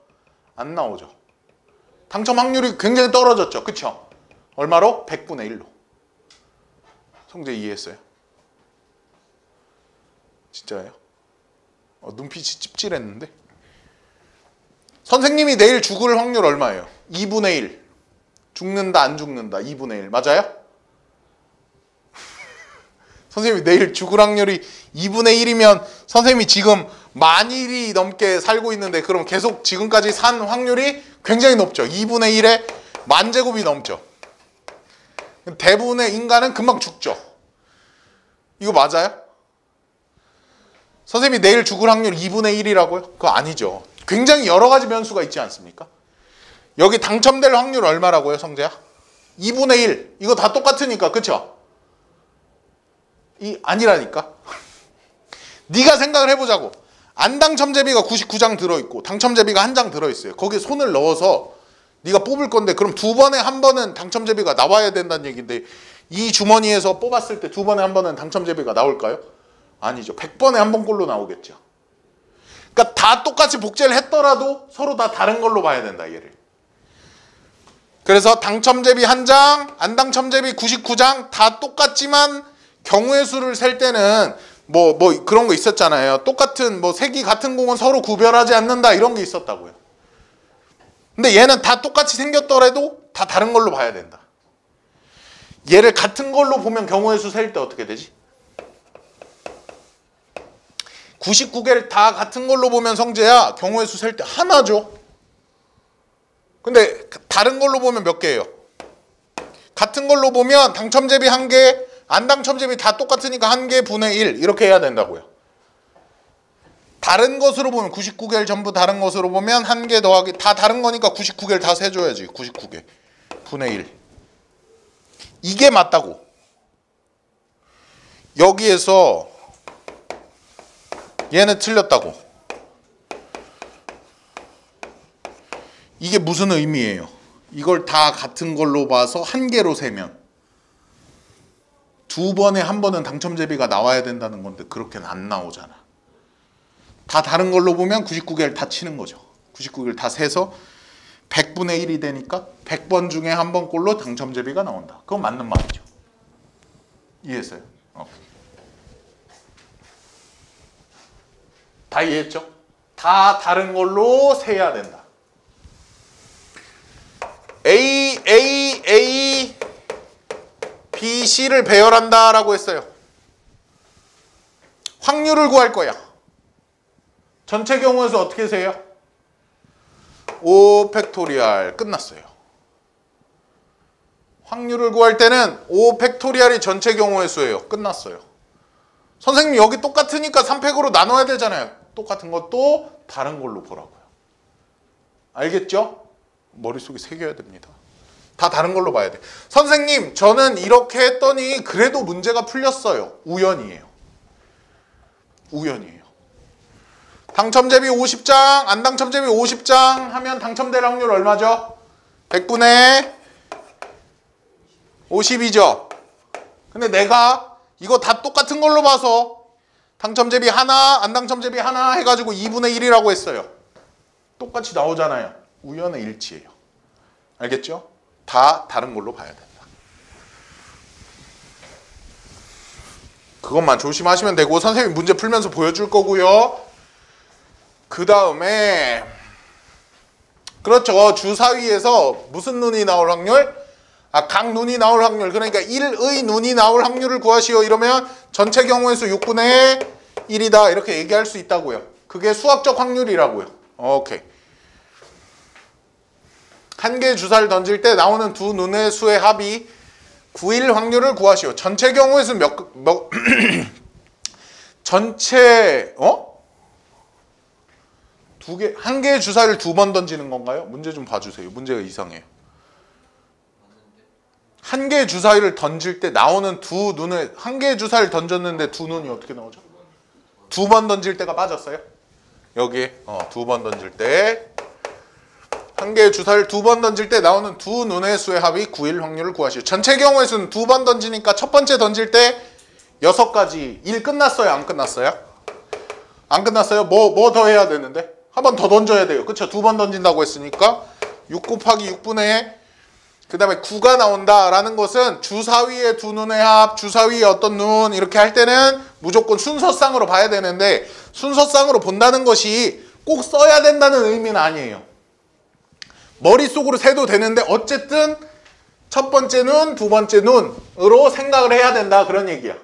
안 나오죠. 당첨 확률이 굉장히 떨어졌죠. 그쵸? 얼마로? 100분의 1로. 성재 이해했어요? 진짜예요? 눈빛이 찝찝했는데? 선생님이 내일 죽을 확률 얼마예요? 2분의 1. 죽는다 안 죽는다 2분의 1. 맞아요? 선생님이 내일 죽을 확률이 2분의 1이면 선생님이 지금 만일이 넘게 살고 있는데 그럼 계속 지금까지 산 확률이 굉장히 높죠. 2분의 1에 만제곱이 넘죠. 대부분의 인간은 금방 죽죠. 이거 맞아요? 선생님이 내일 죽을 확률 2분의 1이라고요? 그거 아니죠. 굉장히 여러 가지 변수가 있지 않습니까? 여기 당첨될 확률 얼마라고요, 성재야? 2분의 1. 이거 다 똑같으니까, 그쵸? 아니라니까. 네가 생각을 해보자고. 안 당첨 제비가 99장 들어있고 당첨 제비가 한 장 들어있어요. 거기에 손을 넣어서 네가 뽑을 건데 그럼 두 번에 한 번은 당첨 제비가 나와야 된다는 얘기인데 이 주머니에서 뽑았을 때 두 번에 한 번은 당첨 제비가 나올까요? 아니죠. 100번에 한 번꼴로 나오겠죠. 그러니까 다 똑같이 복제를 했더라도 서로 다 다른 걸로 봐야 된다, 얘를. 그래서 당첨 제비 한 장, 안 당첨 제비 99장 다 똑같지만 경우의 수를 셀 때는 뭐 그런 거 있었잖아요. 똑같은 색이 같은 공은 서로 구별하지 않는다 이런 게 있었다고요. 근데 얘는 다 똑같이 생겼더라도 다 다른 걸로 봐야 된다. 얘를 같은 걸로 보면 경우의 수 셀 때 어떻게 되지? 99개를 다 같은 걸로 보면 성재야 경우의 수 셀 때 하나죠. 근데 다른 걸로 보면 몇 개예요? 같은 걸로 보면 당첨 제비 한 개, 안 당첨 제비 다 똑같으니까 한 개 분의 1 이렇게 해야 된다고요. 다른 것으로 보면 99개를 전부 다른 것으로 보면 한 개 더하기 다 다른 거니까 99개를 다 세줘야지. 99개 분의 1 이게 맞다고. 여기에서 얘는 틀렸다고. 이게 무슨 의미예요? 이걸 다 같은 걸로 봐서 한 개로 세면 두 번에 한 번은 당첨 제비가 나와야 된다는 건데 그렇게는 안 나오잖아. 다 다른 걸로 보면 99개를 다 치는 거죠. 99개를 다 세서 100분의 1이 되니까 100번 중에 한 번 꼴로 당첨 제비가 나온다. 그건 맞는 말이죠. 이해했어요? 다 이해했죠? 다 다른 걸로 세야 된다. A, B, C를 배열한다라고 했어요. 확률을 구할 거야. 전체 경우에서 어떻게 세요? 5 팩토리얼 끝났어요. 확률을 구할 때는 5 팩토리얼이 전체 경우의 수예요. 끝났어요. 선생님 여기 똑같으니까 3팩으로 나눠야 되잖아요. 똑같은 것도 다른 걸로 보라고요. 알겠죠? 머릿속에 새겨야 됩니다. 다 다른 걸로 봐야 돼. 선생님 저는 이렇게 했더니 그래도 문제가 풀렸어요. 우연이에요. 우연이에요. 당첨제비 50장, 안 당첨제비 50장 하면 당첨될 확률 얼마죠? 100분의 50이죠. 근데 내가 이거 다 똑같은 걸로 봐서 당첨제비 하나, 안 당첨제비 하나 해가지고 2분의 1이라고 했어요. 똑같이 나오잖아요. 우연의 일치예요. 알겠죠? 다 다른 걸로 봐야 된다. 그것만 조심하시면 되고 선생님이 문제 풀면서 보여줄 거고요. 그 다음에 그렇죠. 주사위에서 무슨 눈이 나올 확률? 각 눈이 나올 확률. 그러니까 1의 눈이 나올 확률을 구하시오. 이러면 전체 경우의 수 6분의 1이다. 이렇게 얘기할 수 있다고요. 그게 수학적 확률이라고요. 오케이. 한 개의 주사를 던질 때 나오는 두 눈의 수의 합이 9일 확률을 구하시오. 전체 경우의 수 전체 한 개의 주사를 2번 던지는 건가요? 문제 좀 봐주세요. 문제가 이상해요. 한 개의 주사위를 던질 때 나오는 두 눈을 한 개의 주사를 던졌는데 두 눈이 어떻게 나오죠? 2번 던질 때가 빠졌어요? 여기에 2번 던질 때 한 개의 주사를 2번 던질 때 나오는 두 눈의 수의 합이 9일 확률을 구하시오. 전체 경우의 수는 2번 던지니까 첫 번째 던질 때 6가지. 일 끝났어요? 안 끝났어요? 안 끝났어요? 뭐 더 해야 되는데? 한 번 더 던져야 돼요. 그쵸? 2번 던진다고 했으니까 6 곱하기 6분의 그 다음에 9가 나온다라는 것은 주사위의 두 눈의 합, 주사위의 어떤 눈 이렇게 할 때는 무조건 순서상으로 봐야 되는데 순서상으로 본다는 것이 꼭 써야 된다는 의미는 아니에요. 머릿속으로 세도 되는데 어쨌든 첫 번째 눈, 두 번째 눈으로 생각을 해야 된다 그런 얘기야.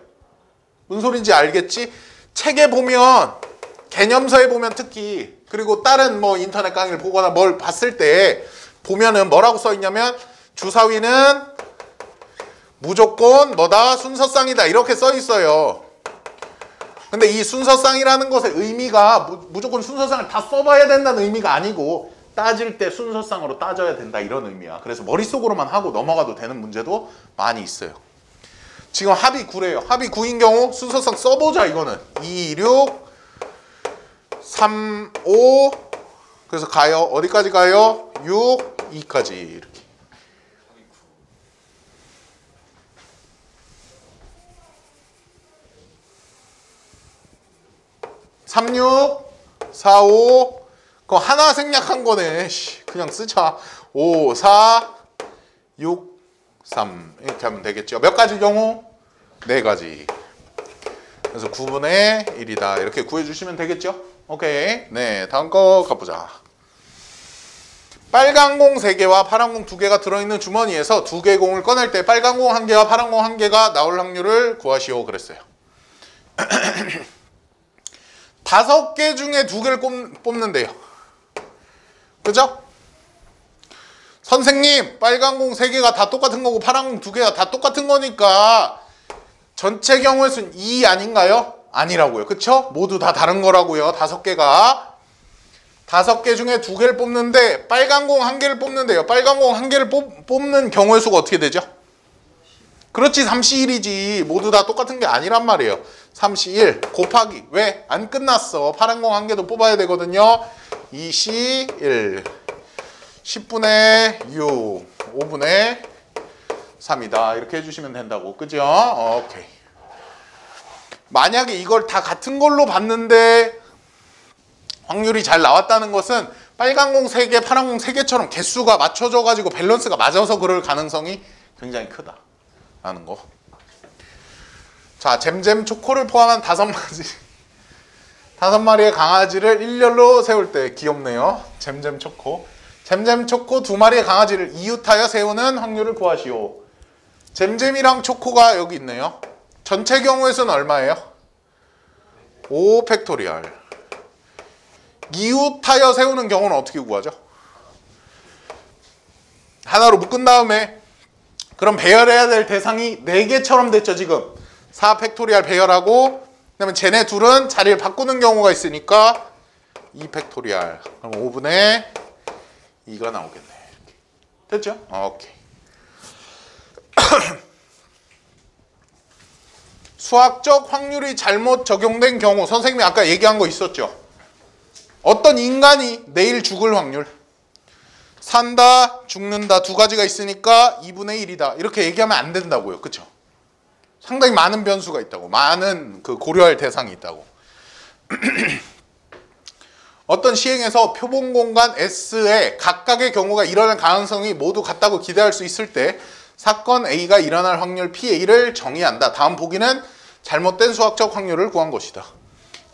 무슨 소린지 알겠지? 책에 보면 개념서에 보면 특히 그리고 다른 뭐 인터넷 강의를 보거나 뭘 봤을 때 보면은 뭐라고 써 있냐면 주사위는 무조건 뭐다? 순서상이다 이렇게 써 있어요. 근데 이 순서상이라는 것의 의미가 무조건 순서상을 다 써봐야 된다는 의미가 아니고 따질 때 순서상으로 따져야 된다 이런 의미야. 그래서 머릿속으로만 하고 넘어가도 되는 문제도 많이 있어요. 지금 합이 9래요. 합이 9인 경우 순서상 써보자 이거는. 2, 6, 3, 5 그래서 가요. 어디까지 가요? 6, 2까지 이렇게. 3, 6, 4, 5 그거 하나 생략한 거네. 그냥 쓰자. 5, 4, 6, 3 이렇게 하면 되겠죠. 몇 가지 경우? 4가지. 그래서 9분의 1이다. 이렇게 구해주시면 되겠죠. 오케이. 네, 다음 거 가보자. 빨간 공 3개와 파란 공 2개가 들어있는 주머니에서 2개의 공을 꺼낼 때 빨간 공 1개와 파란 공 1개가 나올 확률을 구하시오 그랬어요. 5개 중에 2개를 뽑는데요. 그죠? 선생님 빨간 공 3개가 다 똑같은 거고 파란 공 2개가 다 똑같은 거니까 전체 경우의 수는 2 아닌가요? 아니라고요. 그쵸? 모두 다 다른 거라고요. 5개가 5개 중에 2개를 뽑는데 빨간 공 1개를 뽑는데요. 빨간 공 1개를 뽑는 경우의 수가 어떻게 되죠? 그렇지 3C1이지. 모두 다 똑같은 게 아니란 말이에요. 3C1 곱하기 왜? 안 끝났어. 파란 공 1개도 뽑아야 되거든요. 2C1 10분의 6 5분의 3이다. 이렇게 해주시면 된다고. 그죠? 오케이. 만약에 이걸 다 같은 걸로 봤는데 확률이 잘 나왔다는 것은 빨간 공 3개, 파란 공 3개처럼 개수가 맞춰져 가지고 밸런스가 맞아서 그럴 가능성이 굉장히 크다 라는 거. 자, 잼잼 초코를 포함한 5가지 5마리의 강아지를 일렬로 세울 때 귀엽네요. 잼잼 초코. 잼잼 초코 2마리의 강아지를 이웃하여 세우는 확률을 구하시오. 잼잼이랑 초코가 여기 있네요. 전체 경우에서는 얼마예요? 5 팩토리얼. 이웃하여 세우는 경우는 어떻게 구하죠? 하나로 묶은 다음에 그럼 배열해야 될 대상이 4개처럼 됐죠 지금. 4 팩토리얼 배열하고 그다음에 쟤네 둘은 자리를 바꾸는 경우가 있으니까 2 팩토리얼. 그럼 5분의 2가 나오겠네. 됐죠? 오케이. 수학적 확률이 잘못 적용된 경우 선생님이 아까 얘기한 거 있었죠? 어떤 인간이 내일 죽을 확률 산다, 죽는다 2가지가 있으니까 2분의 1이다 이렇게 얘기하면 안 된다고요. 그쵸? 상당히 많은 변수가 있다고. 많은 그 고려할 대상이 있다고. 어떤 시행에서 표본 공간 S에 각각의 경우가 일어날 가능성이 모두 같다고 기대할 수 있을 때 사건 A가 일어날 확률 PA를 정의한다. 다음 보기는 잘못된 수학적 확률을 구한 것이다.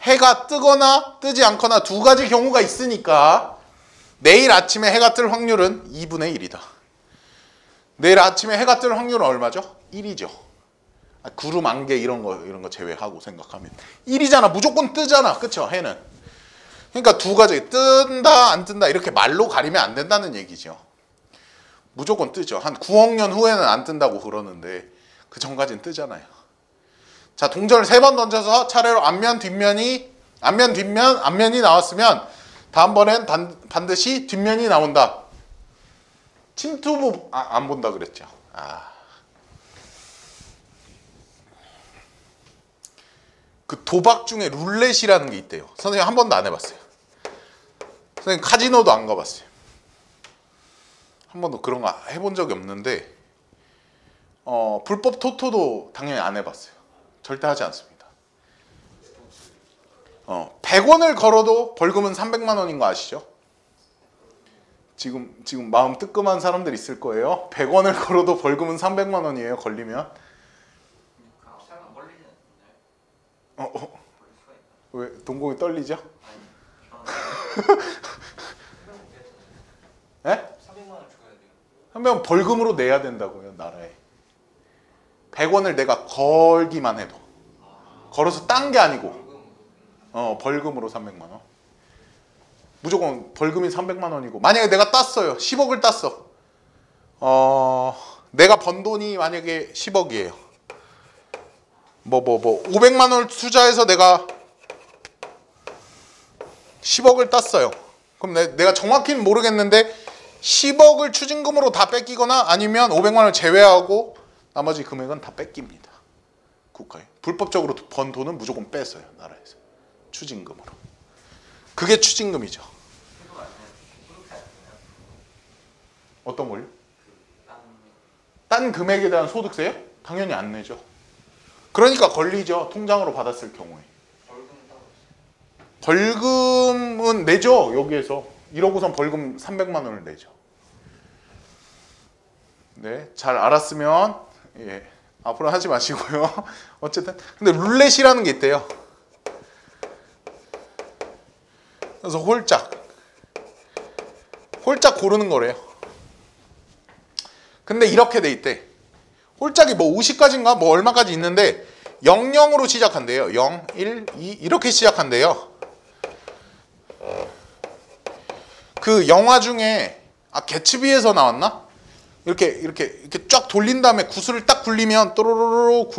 해가 뜨거나 뜨지 않거나 2가지 경우가 있으니까 내일 아침에 해가 뜰 확률은 2분의 1이다. 내일 아침에 해가 뜰 확률은 얼마죠? 1이죠. 구름 안개 이런 거 제외하고 생각하면 1이잖아. 무조건 뜨잖아. 그쵸? 해는. 그러니까 2가지 뜬다 안 뜬다 이렇게 말로 가리면 안 된다는 얘기죠. 무조건 뜨죠. 한 9억 년 후에는 안 뜬다고 그러는데 그 전까지는 뜨잖아요. 자, 동전을 3번 던져서 차례로 앞면 뒷면이 나왔으면 다음번엔 반드시 뒷면이 나온다. 침투부 안 본다 그랬죠. 그 도박 중에 룰렛이라는 게 있대요. 선생님 한 번도 안 해봤어요. 선생님 카지노도 안 가봤어요. 한 번도 그런 거 해본 적이 없는데 불법 토토도 당연히 안 해봤어요. 절대 하지 않습니다. 100원을 걸어도 벌금은 300만 원인 거 아시죠? 지금 마음 뜨끔한 사람들 있을 거예요. 100원을 걸어도 벌금은 300만 원이에요. 걸리면. 설마 걸리지 않나요? 왜 동공이 떨리죠? 예? 300만 원 줘야 돼요. 한명 벌금으로 내야 된다고요. 나라에. 100원을 내가 걸기만 해도. 걸어서 딴 게 아니고. 벌금으로 300만 원. 무조건 벌금이 300만 원이고 만약에 내가 땄어요. 10억을 땄어. 내가 번 돈이 만약에 10억이에요. 500만 원을 투자해서 내가 10억을 땄어요. 그럼 내가 정확히는 모르겠는데 10억을 추징금으로 다 뺏기거나 아니면 500만 원을 제외하고 나머지 금액은 다 뺏깁니다. 국가에. 불법적으로 번 돈은 무조건 뺏어요. 나라에서. 추징금으로. 그게 추징금이죠. 어떤 걸요? 딴 금액에 대한 소득세요? 당연히 안 내죠. 그러니까 걸리죠. 통장으로 받았을 경우에. 벌금은 내죠. 여기에서 1억 벌금 300만 원을 내죠. 네, 잘 알았으면 예, 앞으로 하지 마시고요. 어쨌든 근데 룰렛이라는 게 있대요. 그래서 홀짝 고르는 거래요. 근데 이렇게 돼 있대. 홀짝이 50까지인가 얼마까지 있는데 00으로 시작한대요. 0, 1, 2 이렇게 시작한대요. 그 영화 중에 개츠비에서 나왔나? 이렇게 쫙 돌린 다음에 구슬을 딱 굴리면 또로로로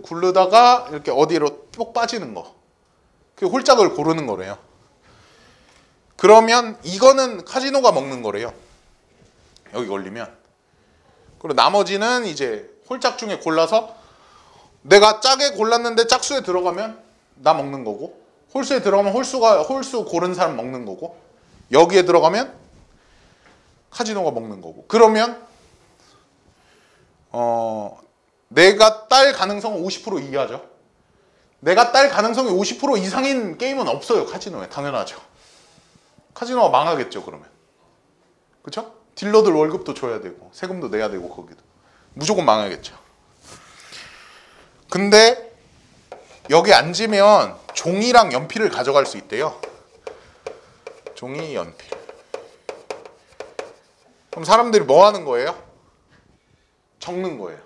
굴르다가 이렇게 어디로 쭉 빠지는 거. 그 홀짝을 고르는 거래요. 그러면 이거는 카지노가 먹는 거래요. 여기 걸리면. 그리고 나머지는 이제 홀짝 중에 골라서 내가 짝에 골랐는데 짝수에 들어가면 나 먹는 거고 홀수에 들어가면 홀수 고른 사람 먹는 거고 여기에 들어가면 카지노가 먹는 거고 그러면 내가 딸 가능성은 50% 이하죠. 내가 딸 가능성이 50% 이상인 게임은 없어요. 카지노에. 당연하죠. 카지노가 망하겠죠. 그러면. 그렇죠? 딜러들 월급도 줘야 되고 세금도 내야 되고 거기도. 무조건 망하겠죠. 근데 여기 앉으면 종이랑 연필을 가져갈 수 있대요. 종이, 연필. 그럼 사람들이 뭐 하는 거예요? 적는 거예요.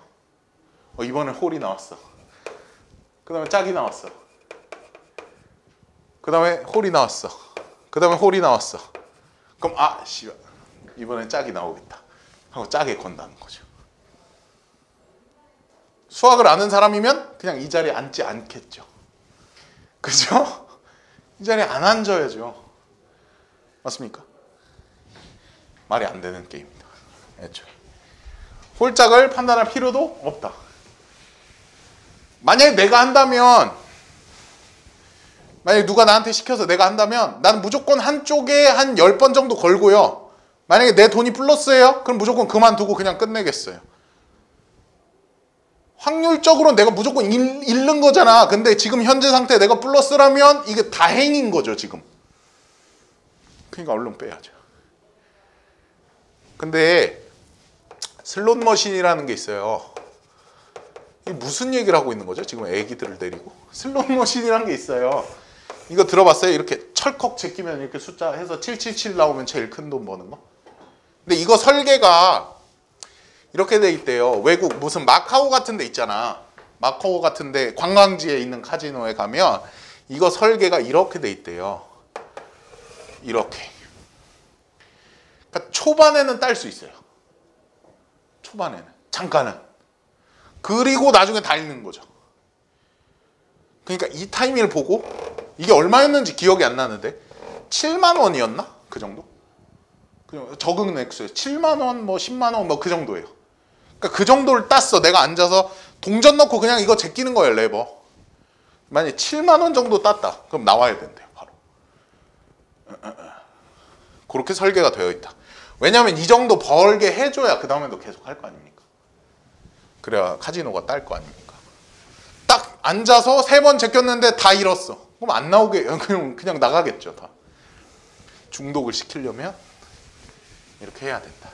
이번에 홀이 나왔어. 그 다음에 짝이 나왔어. 그 다음에 홀이 나왔어. 그 다음에 홀이 나왔어. 그럼 씨발 이번엔 짝이 나오겠다 하고 짝에 건다는 거죠. 수학을 아는 사람이면 그냥 이 자리에 앉지 않겠죠. 그죠? 이 자리에 안 앉아야죠. 맞습니까? 말이 안 되는 게임입니다. 애초에. 홀짝을 판단할 필요도 없다. 만약에 내가 한다면, 만약에 누가 나한테 시켜서 내가 한다면 나는 무조건 한쪽에 한 10번 정도 걸고요. 만약에 내 돈이 플러스예요? 그럼 무조건 그만두고 그냥 끝내겠어요. 확률적으로 내가 무조건 잃는 거잖아. 근데 지금 현재 상태에 내가 플러스라면 이게 다행인 거죠, 지금. 그러니까 얼른 빼야죠. 근데 슬롯 머신이라는 게 있어요. 이게 무슨 얘기를 하고 있는 거죠? 지금 애기들을 데리고. 슬롯 머신이라는 게 있어요. 이거 들어봤어요? 이렇게 철컥 제끼면 이렇게 숫자 해서 777 나오면 제일 큰 돈 버는 거? 근데 이거 설계가 이렇게 돼 있대요. 외국 무슨 마카오 같은 데 있잖아. 마카오 같은 데 관광지에 있는 카지노에 가면 이거 설계가 이렇게 돼 있대요. 이렇게. 그러니까 초반에는 딸 수 있어요. 초반에는. 잠깐은. 그리고 나중에 다 잃는 거죠. 그러니까 이 타이밍을 보고 이게 얼마였는지 기억이 안 나는데 7만 원이었나? 그 정도? 적은 액수예요. 7만 원, 뭐 10만 원, 뭐 그 정도예요. 그러니까 그 정도를 땄어. 내가 앉아서 동전 넣고 그냥 이거 제끼는 거예요, 레버. 만약에 7만 원 정도 땄다. 그럼 나와야 된대요, 바로. 그렇게 설계가 되어 있다. 왜냐하면 이 정도 벌게 해줘야 그 다음에도 계속 할 거 아닙니까? 그래야 카지노가 딸 거 아닙니까? 딱 앉아서 3번 제꼈는데 다 잃었어. 그럼 안 나오게 그냥 나가겠죠, 다. 중독을 시키려면 이렇게 해야 된다.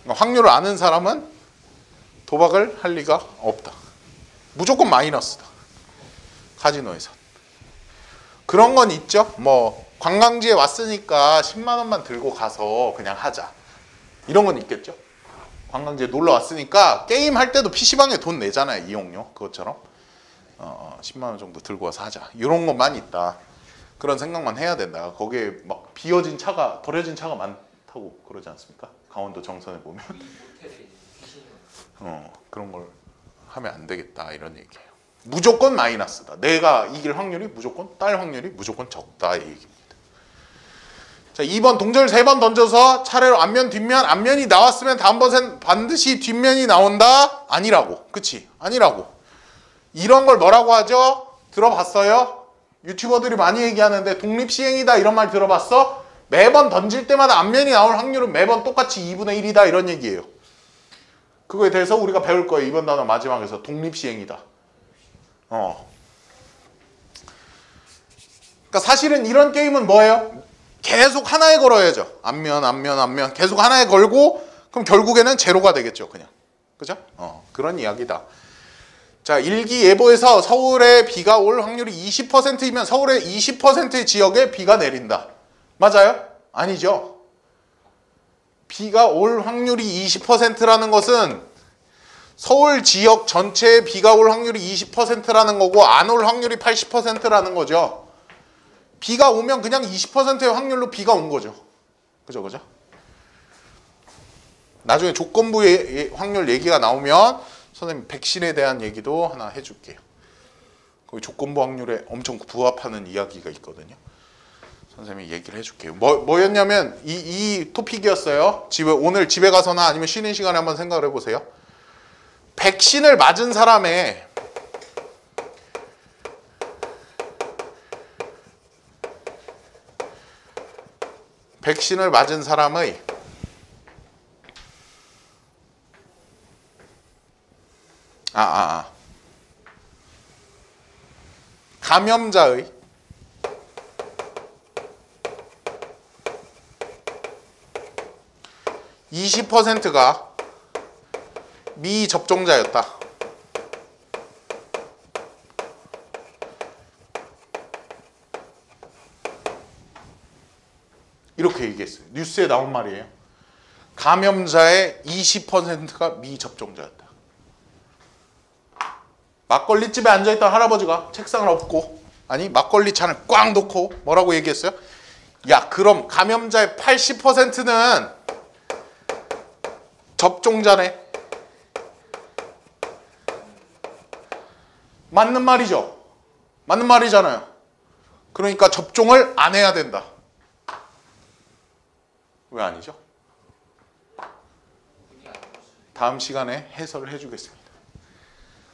확률을 아는 사람은 도박을 할 리가 없다. 무조건 마이너스다. 카지노에서. 그런 건 있죠. 뭐 관광지에 왔으니까 10만 원만 들고 가서 그냥 하자. 이런 건 있겠죠. 관광지에 놀러 왔으니까 게임 할 때도 PC방에 돈 내잖아요. 이용료. 그것처럼 10만 원 정도 들고 와서 하자. 이런 것만 있다. 그런 생각만 해야 된다. 거기에 막 비어진 차가, 버려진 차가 많다고 그러지 않습니까? 강원도 정선에 보면. 그런 걸 하면 안 되겠다. 이런 얘기예요. 무조건 마이너스다. 내가 이길 확률이 무조건, 딸 확률이 무조건 적다. 이 얘기입니다. 자, 2번 동전을 3번 던져서 차례로 앞면, 뒷면, 앞면이 나왔으면 다음번엔 반드시 뒷면이 나온다? 아니라고. 그치? 아니라고. 이런 걸 뭐라고 하죠? 들어봤어요? 유튜버들이 많이 얘기하는데 독립시행이다 이런 말 들어봤어? 매번 던질 때마다 앞면이 나올 확률은 매번 똑같이 2분의 1이다 이런 얘기예요. 그거에 대해서 우리가 배울 거예요. 이번 단어 마지막에서 독립시행이다. 그러니까 사실은 이런 게임은 뭐예요? 계속 하나에 걸어야죠. 앞면, 앞면, 앞면. 계속 하나에 걸고 그럼 결국에는 제로가 되겠죠. 그냥. 그죠? 그런 이야기다. 자, 일기예보에서 서울에 비가 올 확률이 20%이면 서울의 20%의 지역에 비가 내린다. 맞아요? 아니죠. 비가 올 확률이 20%라는 것은 서울 지역 전체에 비가 올 확률이 20%라는 거고 안 올 확률이 80%라는 거죠. 비가 오면 그냥 20%의 확률로 비가 온 거죠. 그죠, 그죠? 나중에 조건부의 확률 얘기가 나오면 선생님 백신에 대한 얘기도 하나 해줄게요. 거기 조건부 확률에 엄청 부합하는 이야기가 있거든요. 선생님이 얘기를 해줄게요. 뭐였냐면 이 토픽이었어요. 오늘 집에 가서나 아니면 쉬는 시간에 한번 생각을 해보세요. 백신을 맞은 사람의 감염자의 20%가 미접종자였다. 이렇게 얘기했어요. 뉴스에 나온 말이에요. 감염자의 20%가 미접종자였다. 막걸리집에 앉아있던 할아버지가 책상을 엎고 아니 막걸리 잔을 꽉 놓고 뭐라고 얘기했어요? 야 그럼 감염자의 80%는 접종자네. 맞는 말이죠. 맞는 말이잖아요. 그러니까 접종을 안 해야 된다. 왜 아니죠? 다음 시간에 해설을 해주겠습니다.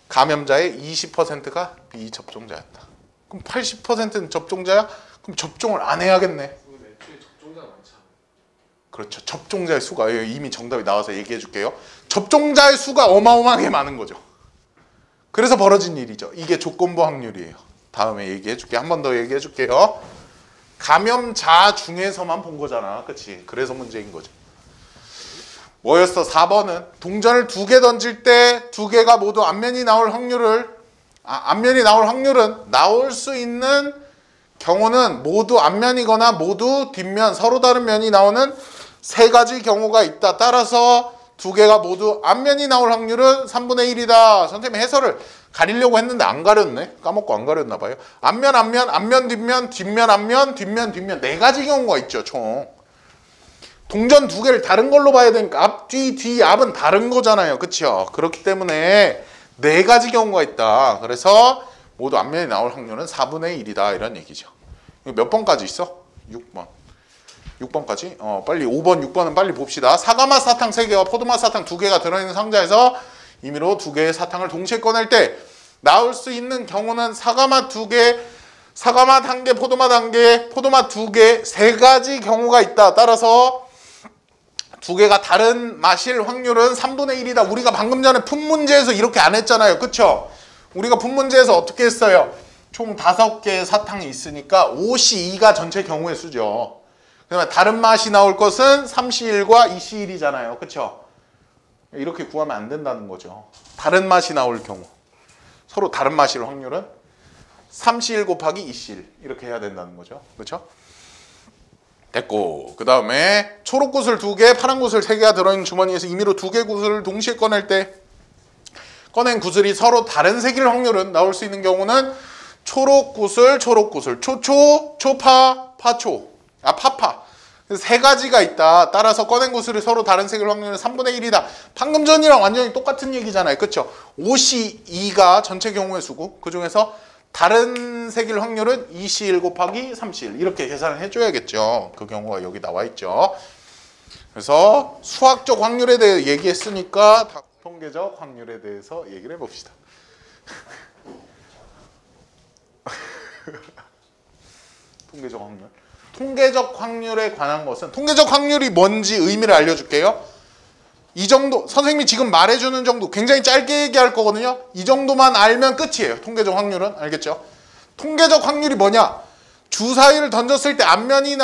감염자의 20%가 비접종자였다. 그럼 80%는 접종자야? 그럼 접종을 안 해야겠네. 애초에 접종자가 많지 않아요. 그렇죠. 접종자의 수가 이미 정답이 나와서 얘기해 줄게요. 접종자의 수가 어마어마하게 많은 거죠. 그래서 벌어진 일이죠. 이게 조건부 확률이에요. 다음에 얘기해 줄게. 한 번 더 얘기해 줄게요. 감염자 중에서만 본 거잖아. 그치? 그래서 문제인 거죠. 뭐였어? 4번은 동전을 2개 던질 때 2개가 모두 앞면이 나올 확률을 앞면이 나올 확률은 나올 수 있는 경우는 모두 앞면이거나 모두 뒷면 서로 다른 면이 나오는 3가지 경우가 있다. 따라서 2개가 모두 앞면이 나올 확률은 3분의 1이다. 선생님이 해설을 가리려고 했는데 안 가렸네. 까먹고 안 가렸나 봐요. 앞면 앞면 앞면 뒷면 뒷면 앞면 뒷면 뒷면 4가지 경우가 있죠. 총. 동전 2개를 다른 걸로 봐야 되니까 앞, 뒤, 뒤, 앞은 다른 거잖아요. 그렇죠? 그렇기 때문에 4가지 경우가 있다. 그래서 모두 앞면이 나올 확률은 4분의 1이다. 이런 얘기죠. 몇 번까지 있어? 6번. 6번까지? 빨리 5번, 6번은 빨리 봅시다. 사과맛 사탕 3개와 포도맛 사탕 2개가 들어있는 상자에서 임의로 2개의 사탕을 동시에 꺼낼 때 나올 수 있는 경우는 사과맛 2개, 사과맛 1개, 포도맛 1개, 포도맛 2개, 3가지 경우가 있다. 따라서 2개가 다른 맛일 확률은 3분의 1이다. 우리가 방금 전에 푼문제에서 이렇게 안 했잖아요. 그쵸? 우리가 푼문제에서 어떻게 했어요? 총 5개의 사탕이 있으니까 5C2가 전체 경우의 수죠. 그러면 다른 맛이 나올 것은 3C1과 2C1이잖아요. 그쵸? 이렇게 구하면 안 된다는 거죠. 다른 맛이 나올 경우. 서로 다른 맛일 확률은 3C1 곱하기 2C1 이렇게 해야 된다는 거죠. 그렇죠? 됐고 그 다음에 초록 구슬 2개, 파란 구슬 3개가 들어있는 주머니에서 임의로 2개 구슬을 동시에 꺼낼 때 꺼낸 구슬이 서로 다른 색일 확률은 나올 수 있는 경우는 초록 구슬, 초초, 초파, 파초, 파파 3가지가 있다. 따라서 꺼낸 구슬이 서로 다른 색일 확률은 3분의 1이다. 방금 전이랑 완전히 똑같은 얘기잖아요. 그쵸? 5C2가 전체 경우의 수고 그 중에서 다른 색일 확률은 2C1 곱하기 3C1 이렇게 계산을 해줘야겠죠. 그 경우가 여기 나와 있죠. 그래서 수학적 확률에 대해 얘기했으니까 통계적 확률에 대해서 얘기를 해봅시다. 통계적 확률. 통계적 확률에 관한 것은 통계적 확률이 뭔지 의미를 알려줄게요. 이 정도 선생님이 지금 말해주는 정도 굉장히 짧게 얘기할 거거든요. 이 정도만 알면 끝이에요. 통계적 확률은 알겠죠? 통계적 확률이 뭐냐? 주사위를 던졌을 때 앞면이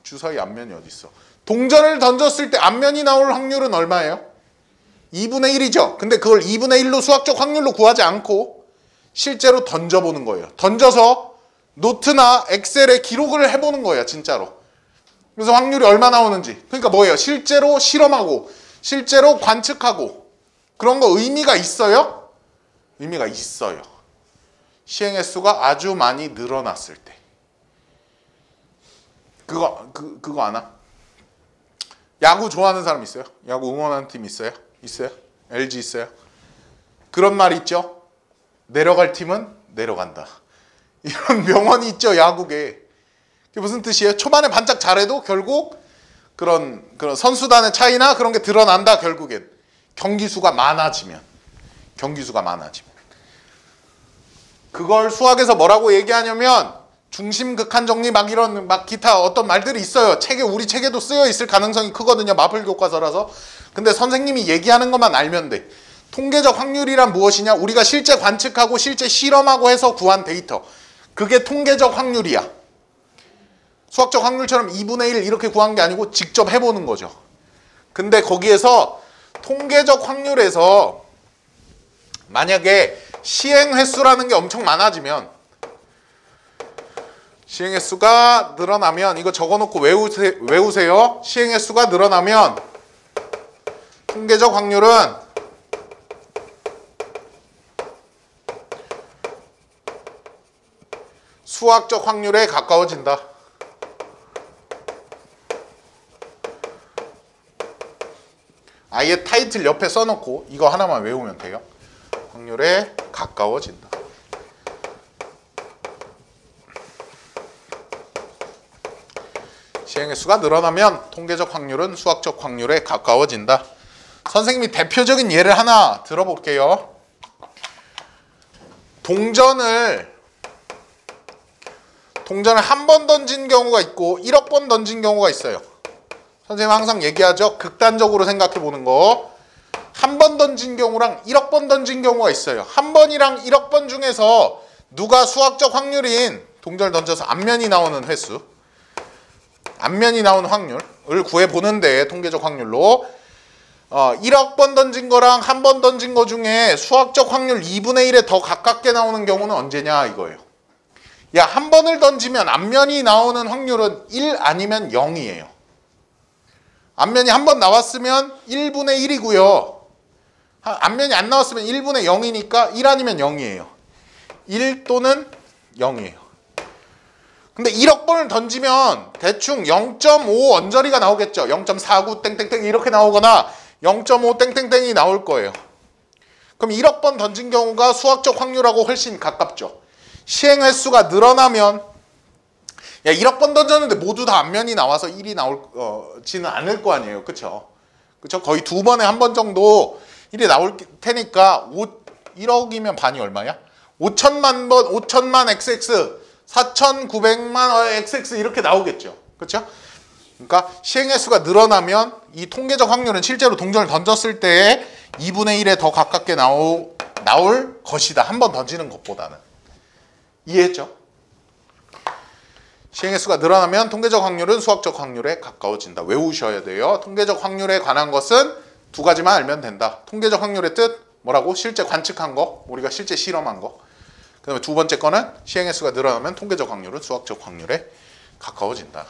주사위 앞면이 어디 있어? 동전을 던졌을 때 앞면이 나올 확률은 얼마예요? 2분의 1이죠. 근데 그걸 2분의 1로 수학적 확률로 구하지 않고 실제로 던져보는 거예요. 던져서 노트나 엑셀에 기록을 해보는 거예요. 진짜로. 그래서 확률이 얼마 나오는지. 그러니까 뭐예요? 실제로 실험하고 실제로 관측하고 그런 거 의미가 있어요? 의미가 있어요. 시행 횟수가 아주 많이 늘어났을 때. 그거 아나? 야구 좋아하는 사람 있어요? 야구 응원하는 팀 있어요? 있어요? LG 있어요? 그런 말 있죠? 내려갈 팀은 내려간다. 이런 명언이 있죠, 야구계. 그게 무슨 뜻이에요? 초반에 반짝 잘해도 결국 그런 선수단의 차이나 그런 게 드러난다, 결국엔. 경기수가 많아지면. 그걸 수학에서 뭐라고 얘기하냐면, 중심 극한 정리 막 기타 어떤 말들이 있어요. 우리 책에도 쓰여 있을 가능성이 크거든요. 마블 교과서라서. 근데 선생님이 얘기하는 것만 알면 돼. 통계적 확률이란 무엇이냐? 우리가 실제 관측하고 실제 실험하고 해서 구한 데이터. 그게 통계적 확률이야. 수학적 확률처럼 2분의 1 이렇게 구한 게 아니고 직접 해보는 거죠. 근데 거기에서 통계적 확률에서 만약에 시행 횟수라는 게 엄청 많아지면 시행의 수가 늘어나면 이거 적어놓고 외우세요. 시행의 수가 늘어나면 통계적 확률은 수학적 확률에 가까워진다. 아예 타이틀 옆에 써놓고 이거 하나만 외우면 돼요. 확률에 가까워진다. 시행의 수가 늘어나면 통계적 확률은 수학적 확률에 가까워진다. 선생님이 대표적인 예를 하나 들어볼게요. 동전을 한 번 던진 경우가 있고 1억 번 던진 경우가 있어요. 선생님 항상 얘기하죠. 극단적으로 생각해 보는 거. 한 번 던진 경우랑 1억 번 던진 경우가 있어요. 한 번이랑 1억 번 중에서 누가 수학적 확률인 동전을 던져서 앞면이 나오는 횟수, 앞면이 나오는 확률을 구해보는데 통계적 확률로 1억 번 던진 거랑 한 번 던진 거 중에 수학적 확률 2분의 1에 더 가깝게 나오는 경우는 언제냐 이거예요. 야, 한 번을 던지면 앞면이 나오는 확률은 1 아니면 0이에요. 앞면이 한 번 나왔으면 1분의 1이고요. 앞면이 안 나왔으면 1분의 0이니까 1 아니면 0이에요. 1 또는 0이에요. 근데 1억 번을 던지면 대충 0.5 언저리가 나오겠죠. 0.49 땡땡땡 이렇게 나오거나 0.5 땡땡땡이 나올 거예요. 그럼 1억 번 던진 경우가 수학적 확률하고 훨씬 가깝죠. 시행 횟수가 늘어나면 야 1억 번 던졌는데 모두 다 앞면이 나와서 1이 나올지는 않을 거 아니에요. 그쵸? 그쵸? 거의 2번에 한 번 정도 1이 나올 테니까 1억이면 반이 얼마야? 5천만 번 5천만 XX 4,900만 XX 이렇게 나오겠죠. 그렇죠? 그러니까 시행 횟수가 늘어나면 이 통계적 확률은 실제로 동전을 던졌을 때 2분의 1에 더 가깝게 나올 것이다. 한 번 던지는 것보다는. 이해했죠? 시행 횟수가 늘어나면 통계적 확률은 수학적 확률에 가까워진다. 외우셔야 돼요. 통계적 확률에 관한 것은 두 가지만 알면 된다. 통계적 확률의 뜻 뭐라고? 실제 관측한 거, 우리가 실제 실험한 거. 그 다음에 두 번째 거는 시행 횟수가 늘어나면 통계적 확률은 수학적 확률에 가까워진다.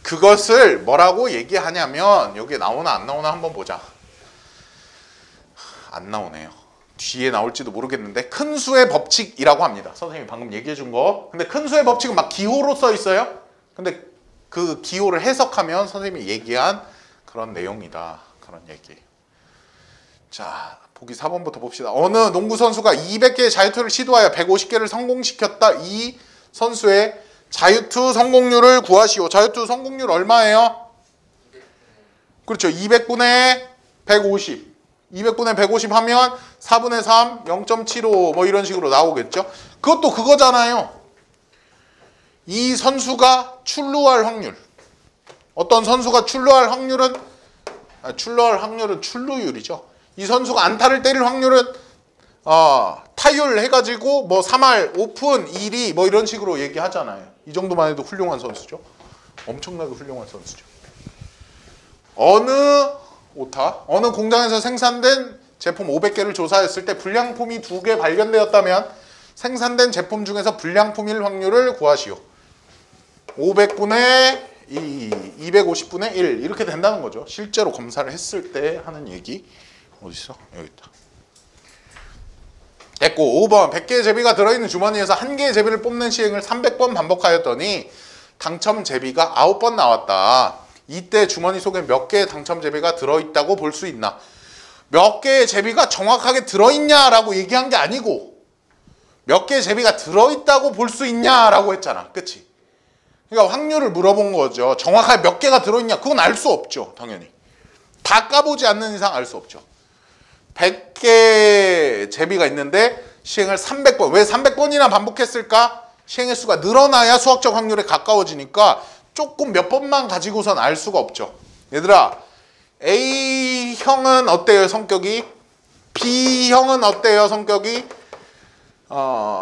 그것을 뭐라고 얘기하냐면 여기에 나오나 안 나오나 한번 보자. 안 나오네요. 뒤에 나올지도 모르겠는데 큰 수의 법칙이라고 합니다. 선생님이 방금 얘기해 준 거. 근데 큰 수의 법칙은 막 기호로 써 있어요. 근데 그 기호를 해석하면 선생님이 얘기한 그런 내용이다. 그런 얘기. 자, 보기 4번부터 봅시다. 어느 농구 선수가 200개의 자유투를 시도하여 150개를 성공시켰다. 이 선수의 자유투 성공률을 구하시오. 자유투 성공률 얼마예요? 그렇죠. 200분의 150. 200분의 150 하면 4분의 3, 0.75 뭐 이런 식으로 나오겠죠. 그것도 그거잖아요. 이 선수가 출루할 확률. 어떤 선수가 출루할 확률은 출루율이죠. 이 선수가 안타를 때릴 확률은 타율 해가지고 뭐 3할, 오픈, 1위 뭐 이런 식으로 얘기하잖아요. 이 정도만 해도 훌륭한 선수죠. 엄청나게 훌륭한 선수죠. 어느 공장에서 생산된 제품 500개를 조사했을 때 불량품이 2개 발견되었다면 생산된 제품 중에서 불량품일 확률을 구하시오. 500분의 2, 250분의 1 이렇게 된다는 거죠. 실제로 검사를 했을 때 하는 얘기. 어디 있어? 여기 있다. 됐고 5번 100개의 제비가 들어있는 주머니에서 1개의 제비를 뽑는 시행을 300번 반복하였더니 당첨 제비가 9번 나왔다. 이때 주머니 속에 몇 개의 당첨 제비가 들어있다고 볼 수 있나? 몇 개의 제비가 정확하게 들어있냐라고 얘기한 게 아니고 몇 개의 제비가 들어있다고 볼 수 있냐라고 했잖아. 그치? 그러니까 확률을 물어본 거죠. 정확하게 몇 개가 들어있냐? 그건 알 수 없죠. 당연히. 다 까보지 않는 이상 알 수 없죠. 100개 제비가 있는데 시행을 300번. 왜 300번이나 반복했을까? 시행의 수가 늘어나야 수학적 확률에 가까워지니까 조금 몇 번만 가지고선 알 수가 없죠. 얘들아, A형은 어때요, 성격이? B형은 어때요, 성격이?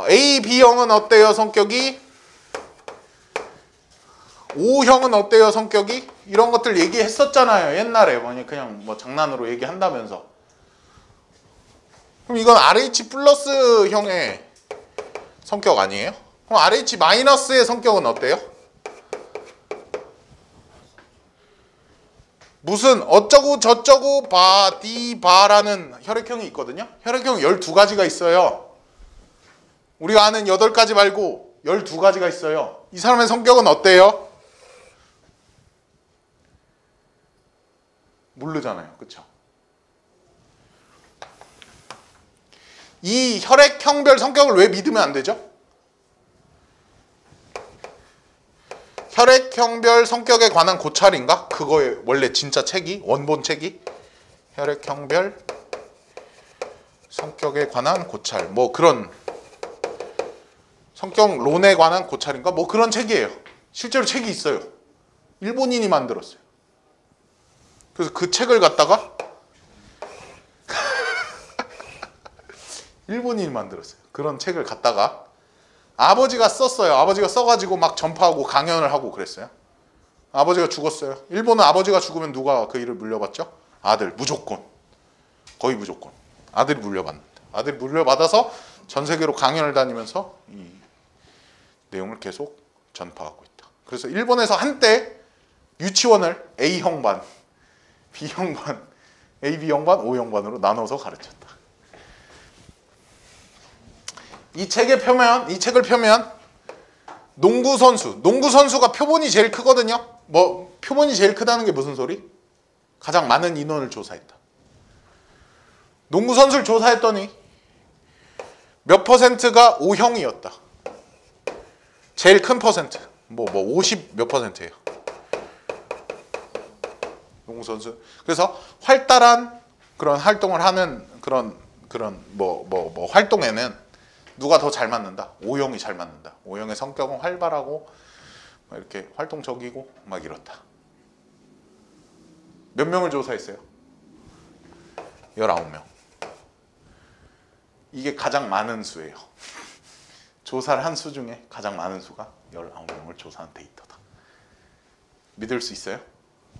A, B형은 어때요, 성격이? O형은 어때요, 성격이? 이런 것들 얘기했었잖아요, 옛날에. 그냥 뭐 장난으로 얘기한다면서. 그럼 이건 RH 플러스 형의 성격 아니에요? 그럼 RH-의 성격은 어때요? 무슨 어쩌고 저쩌고 바라는 혈액형이 있거든요. 혈액형 12가지가 있어요. 우리가 아는 8가지 말고 12가지가 있어요. 이 사람의 성격은 어때요? 모르잖아요. 그쵸? 이 혈액형별 성격을 왜 믿으면 안 되죠? 혈액형별 성격에 관한 고찰인가? 그거에 원래 진짜 책이, 원본 책이 혈액형별 성격에 관한 고찰, 뭐 그런 성격론에 관한 고찰인가? 뭐 그런 책이에요. 실제로 책이 있어요. 일본인이 만들었어요. 그래서 그 책을 갖다가 일본인이 만들었어요. 그런 책을 갖다가 아버지가 썼어요. 아버지가 써가지고 막 전파하고 강연을 하고 그랬어요. 아버지가 죽었어요. 일본은 아버지가 죽으면 누가 그 일을 물려받죠? 아들, 무조건. 거의 무조건. 아들이 물려받는다. 아들이 물려받아서 전 세계로 강연을 다니면서 이 내용을 계속 전파하고 있다. 그래서 일본에서 한때 유치원을 A형 반, B형 반, AB 형 반, O형 반으로 나눠서 가르쳤다. 이 책을 펴면 농구 선수가 표본이 제일 크거든요. 뭐 표본이 제일 크다는 게 무슨 소리? 가장 많은 인원을 조사했다. 농구 선수를 조사했더니 몇 퍼센트가 O형이었다. 제일 큰 퍼센트. 뭐 50 몇 퍼센트예요. 농구 선수. 그래서 활달한 그런 활동을 하는 그런 활동에는 누가 더 잘 맞는다? O형이 잘 맞는다. O형의 성격은 활발하고 이렇게 활동적이고 막 이렇다. 몇 명을 조사했어요? 19명. 이게 가장 많은 수예요. 조사를 한 수 중에 가장 많은 수가 19명을 조사한 데이터다. 믿을 수 있어요?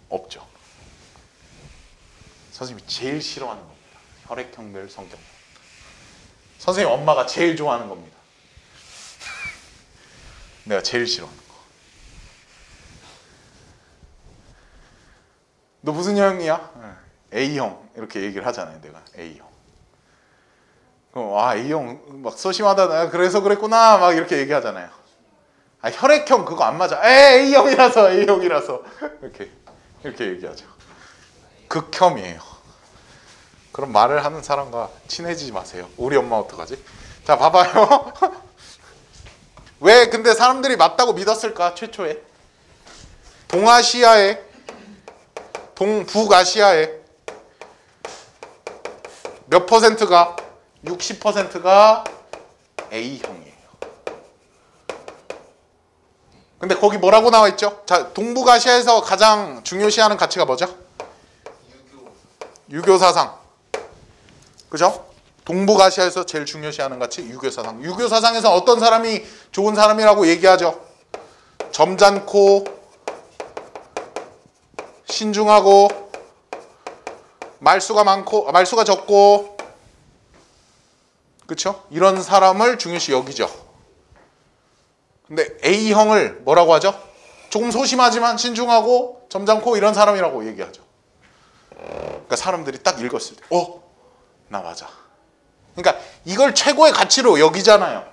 없죠. 선생님이 제일 싫어하는 겁니다. 혈액형별 성격. 선생님 엄마가 제일 좋아하는 겁니다. 내가 제일 싫어하는 거. 너 무슨 형이야? A형 이렇게 얘기를 하잖아요. 내가 A형. A형 막 소심하다. 그래서 그랬구나 막 이렇게 얘기하잖아요. 혈액형 그거 안 맞아. A형이라서 이렇게 얘기하죠. 극혐이에요. 그런 말을 하는 사람과 친해지지 마세요. 우리 엄마 어떡하지? 자, 봐봐요. 왜 근데 사람들이 맞다고 믿었을까? 최초에 북아시아에 몇 퍼센트가 60%가 A형이에요. 근데 거기 뭐라고 나와 있죠? 자, 동북아시아에서 가장 중요시하는 가치가 뭐죠? 유교 사상. 그죠? 동북아시아에서 제일 중요시하는 가치 유교 사상. 유교 사상에서 어떤 사람이 좋은 사람이라고 얘기하죠? 점잖고 신중하고 말수가 적고 그렇죠? 이런 사람을 중요시 여기죠. 근데 A형을 뭐라고 하죠? 조금 소심하지만 신중하고 점잖고 이런 사람이라고 얘기하죠. 그러니까 사람들이 딱 읽었을 때 나 맞아. 그러니까 이걸 최고의 가치로 여기잖아요.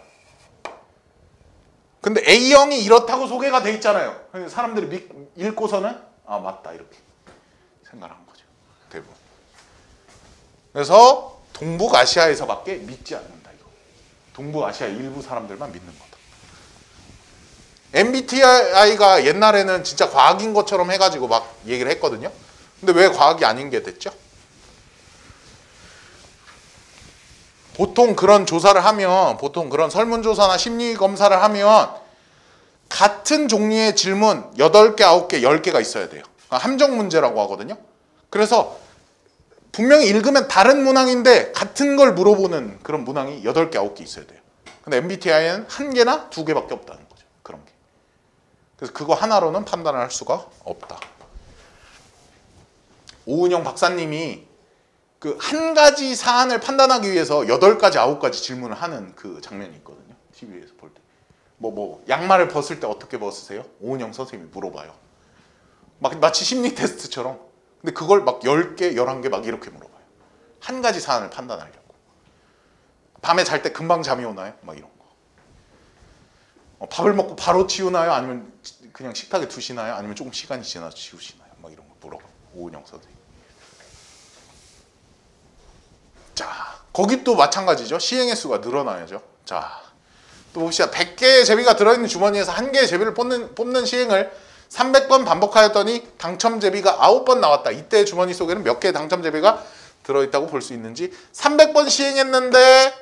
근데 A형이 이렇다고 소개가 돼 있잖아요. 사람들이 읽고서는 맞다 이렇게 생각한 거죠. 대부분. 그래서 동북아시아에서밖에 믿지 않는다. 이거. 동북아시아 일부 사람들만 믿는 거다. MBTI가 옛날에는 진짜 과학인 것처럼 해가지고 막 얘기를 했거든요. 근데 왜 과학이 아닌 게 됐죠? 보통 그런 조사를 하면, 보통 그런 설문조사나 심리검사를 하면 같은 종류의 질문 8개, 9개, 10개가 있어야 돼요. 함정 문제라고 하거든요. 그래서 분명히 읽으면 다른 문항인데 같은 걸 물어보는 그런 문항이 8개, 9개 있어야 돼요. 근데 MBTI는 1개나 2개밖에 없다는 거죠. 그런 게. 그래서 그거 하나로는 판단을 할 수가 없다. 오은영 박사님이 그 한 가지 사안을 판단하기 위해서 8가지, 9가지 질문을 하는 그 장면이 있거든요. TV에서 볼 때. 양말을 벗을 때 어떻게 벗으세요? 오은영 선생님이 물어봐요. 마치 심리 테스트처럼. 근데 그걸 막 10개, 11개 막 이렇게 물어봐요. 한 가지 사안을 판단하려고. 밤에 잘 때 금방 잠이 오나요? 막 이런 거. 밥을 먹고 바로 치우나요? 아니면 그냥 식탁에 두시나요? 아니면 조금 시간이 지나서 치우시나요? 막 이런 거 물어봐요. 오은영 선생님. 자, 거기 또 마찬가지죠. 시행의 수가 늘어나야죠. 자, 또 봅시다. 100개의 제비가 들어있는 주머니에서 1개의 제비를 뽑는 시행을 300번 반복하였더니 당첨 제비가 9번 나왔다. 이때 주머니 속에는 몇 개의 당첨 제비가 들어있다고 볼 수 있는지. 300번 시행했는데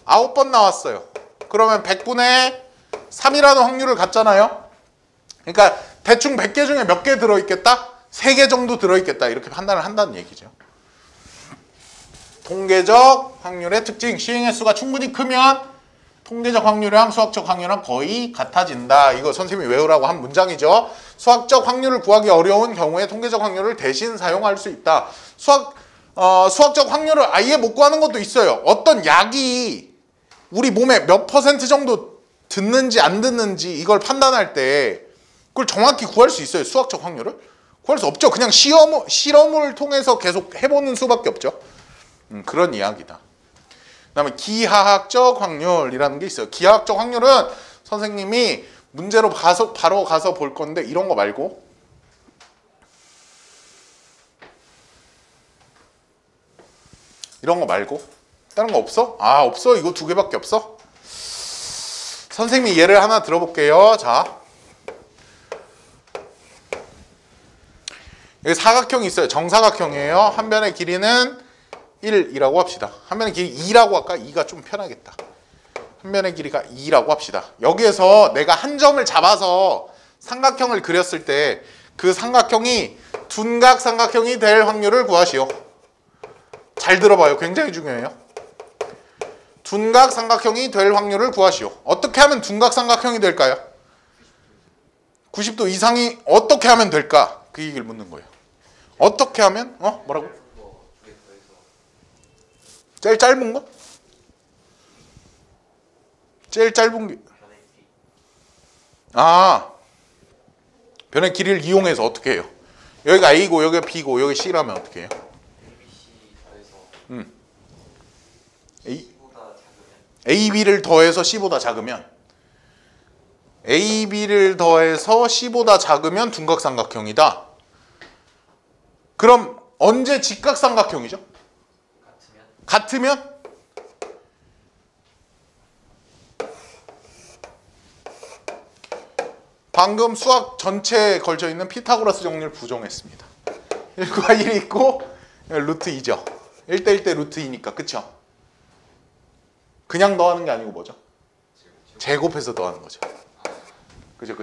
9번 나왔어요. 그러면 100분의 3이라는 확률을 갖잖아요. 그러니까 대충 100개 중에 몇 개 들어있겠다? 3개 정도 들어있겠다. 이렇게 판단을 한다는 얘기죠. 통계적 확률의 특징. 시행의 수가 충분히 크면 통계적 확률이랑 수학적 확률은 거의 같아진다. 이거 선생님이 외우라고 한 문장이죠. 수학적 확률을 구하기 어려운 경우에 통계적 확률을 대신 사용할 수 있다. 수학적 확률을 아예 못 구하는 것도 있어요. 어떤 약이 우리 몸에 몇 % 정도 듣는지 안 듣는지 이걸 판단할 때 그걸 정확히 구할 수 있어요. 수학적 확률을? 구할 수 없죠. 그냥 실험을 통해서 계속 해보는 수밖에 없죠. 그런 이야기다. 그 다음에 기하학적 확률이라는 게 있어요. 기하학적 확률은 선생님이 문제로 바로 가서 볼 건데 이런 거 말고 다른 거 없어? 아, 없어? 이거 2개밖에 없어? 선생님이 예를 하나 들어볼게요. 자, 여기 사각형이 있어요. 정사각형이에요. 한 변의 길이는 1이라고 합시다. 한 변의 길이 2라고 할까? 2가 좀 편하겠다. 한 변의 길이가 2라고 합시다. 여기에서 내가 한 점을 잡아서 삼각형을 그렸을 때 그 삼각형이 둔각 삼각형이 될 확률을 구하시오. 잘 들어봐요. 굉장히 중요해요. 둔각 삼각형이 될 확률을 구하시오. 어떻게 하면 둔각 삼각형이 될까요? 90도 이상이 어떻게 하면 될까? 그 얘기를 묻는 거예요. 어떻게 하면? 뭐라고? 제일 짧은 거? 제일 짧은 게 변의 길이를 이용해서 어떻게 해요? 여기가 A고 여기가 B고 여기 C라면 어떻게 해요? AB를 더해서 C보다 작으면 AB를 더해서 C보다 작으면 둔각삼각형이다. 그럼 언제 직각삼각형이죠? 같으면? 방금 수학 전체에 걸쳐있는 피타고라스 정리를 부정했습니다. 1과 1이 있고 루트 2죠. 1대1 대 루트 2니까 그쵸? 그냥 더하는 게 아니고 뭐죠? 제곱해서 더하는 거죠. 그죠?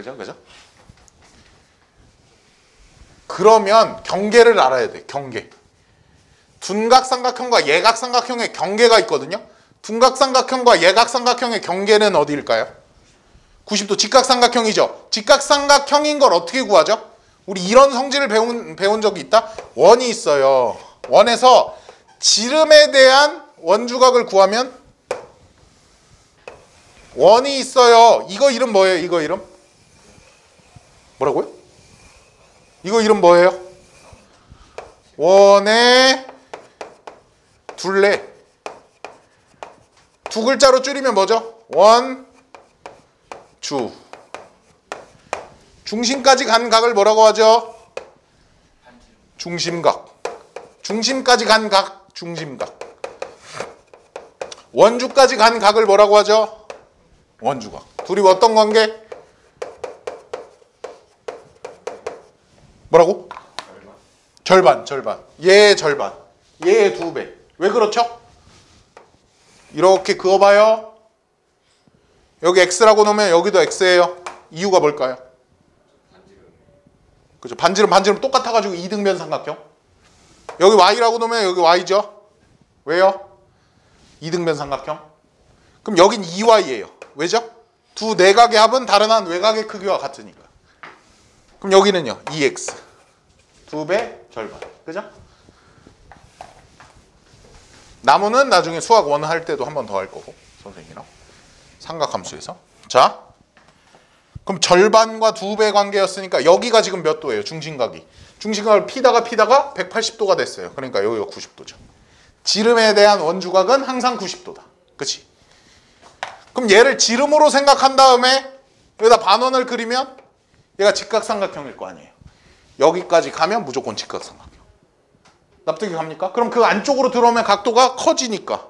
그러면 경계를 알아야 돼. 경계. 둔각삼각형과 예각삼각형의 경계가 있거든요. 둔각삼각형과 예각삼각형의 경계는 어디일까요? 90도 직각삼각형이죠. 직각삼각형인 걸 어떻게 구하죠? 우리 이런 성질을 배운 적이 있다? 원이 있어요. 원에서 지름에 대한 원주각을 구하면 원이 있어요. 이거 이름 뭐예요? 이거 이름? 뭐라고요? 이거 이름 뭐예요? 원의 둘레. 두 글자로 줄이면 뭐죠? 원, 주. 중심까지 간 각을 뭐라고 하죠? 중심각. 중심까지 간 각, 중심각. 원주까지 간 각을 뭐라고 하죠? 원주각. 둘이 어떤 관계? 뭐라고? 절반. 얘의 절반. 얘의 2배. 왜 그렇죠? 이렇게 그어봐요. 여기 x라고 놓으면 여기도 x예요. 이유가 뭘까요? 그죠? 반지름 똑같아가지고 이등변 삼각형. 여기 y라고 놓으면 여기 y죠. 왜요? 이등변 삼각형. 그럼 여긴 2y예요. 왜죠? 두 내각의 합은 다른 한 외곽의 크기와 같으니까. 그럼 여기는요. 2x. 2배 절반. 그죠? 나머는 나중에 수학 1 할 때도 한 번 더 할 거고 선생님이랑 삼각함수에서. 자, 그럼 절반과 2배 관계였으니까 여기가 지금 몇 도예요? 중심각이. 중심각을 피다가 180도가 됐어요. 그러니까 여기가 90도죠. 지름에 대한 원주각은 항상 90도다. 그치? 그럼 얘를 지름으로 생각한 다음에 여기다 반원을 그리면 얘가 직각삼각형일 거 아니에요. 여기까지 가면 무조건 직각삼각형. 납득이 갑니까? 그럼 그 안쪽으로 들어오면 각도가 커지니까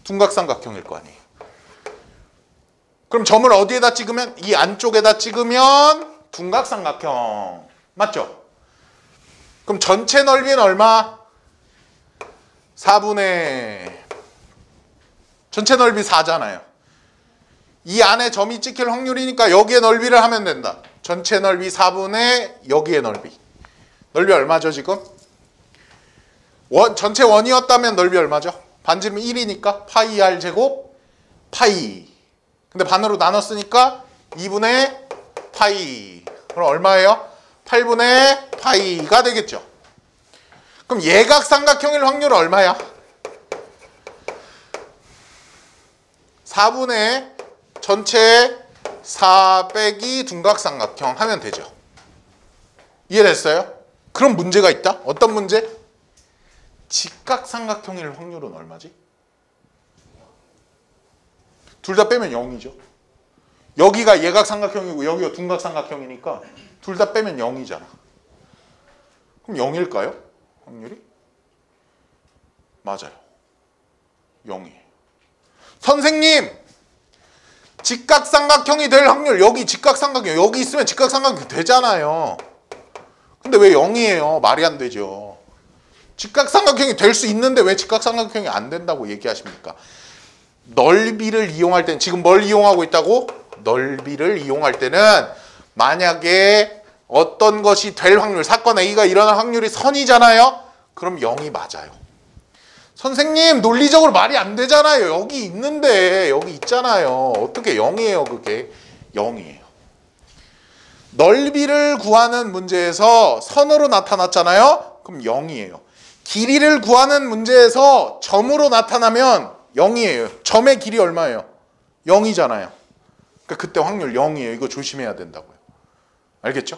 둔각삼각형일 거 아니에요. 그럼 점을 어디에다 찍으면? 이 안쪽에다 찍으면 둔각삼각형. 맞죠? 그럼 전체 넓이는 얼마? 4분의 전체 넓이 4잖아요. 이 안에 점이 찍힐 확률이니까 여기에 넓이를 하면 된다. 전체 넓이 4분의 여기에 넓이. 넓이 얼마죠 지금? 전체 원이었다면 넓이 얼마죠? 반지름 1이니까 파이 r 제곱 파이. 근데 반으로 나눴으니까 2분의 파이. 그럼 얼마예요? 8분의 파이가 되겠죠. 그럼 예각삼각형일 확률은 얼마야? 4분의 전체 4 빼기 둔각삼각형 하면 되죠. 이해됐어요? 그럼 문제가 있다? 어떤 문제? 직각삼각형일 확률은 얼마지? 둘 다 빼면 0이죠. 여기가 예각삼각형이고 여기가 둔각삼각형이니까 둘 다 빼면 0이잖아. 그럼 0일까요? 확률이? 맞아요. 0이에요. 선생님! 직각삼각형이 될 확률, 여기 직각삼각형, 여기 있으면 직각삼각형 되잖아요. 근데 왜 0이에요? 말이 안 되죠. 직각삼각형이 될 수 있는데 왜 직각삼각형이 안 된다고 얘기하십니까? 넓이를 이용할 때는, 지금 뭘 이용하고 있다고? 넓이를 이용할 때는 만약에 어떤 것이 될 확률, 사건 A가 일어날 확률이 선이잖아요? 그럼 0이 맞아요. 선생님 논리적으로 말이 안 되잖아요. 여기 있는데 여기 있잖아요. 어떻게 0이에요? 그게 0이에요. 넓이를 구하는 문제에서 선으로 나타났잖아요. 그럼 0이에요. 길이를 구하는 문제에서 점으로 나타나면 0이에요. 점의 길이 얼마예요? 0이잖아요. 그러니까 그때 확률 0이에요. 이거 조심해야 된다고요. 알겠죠?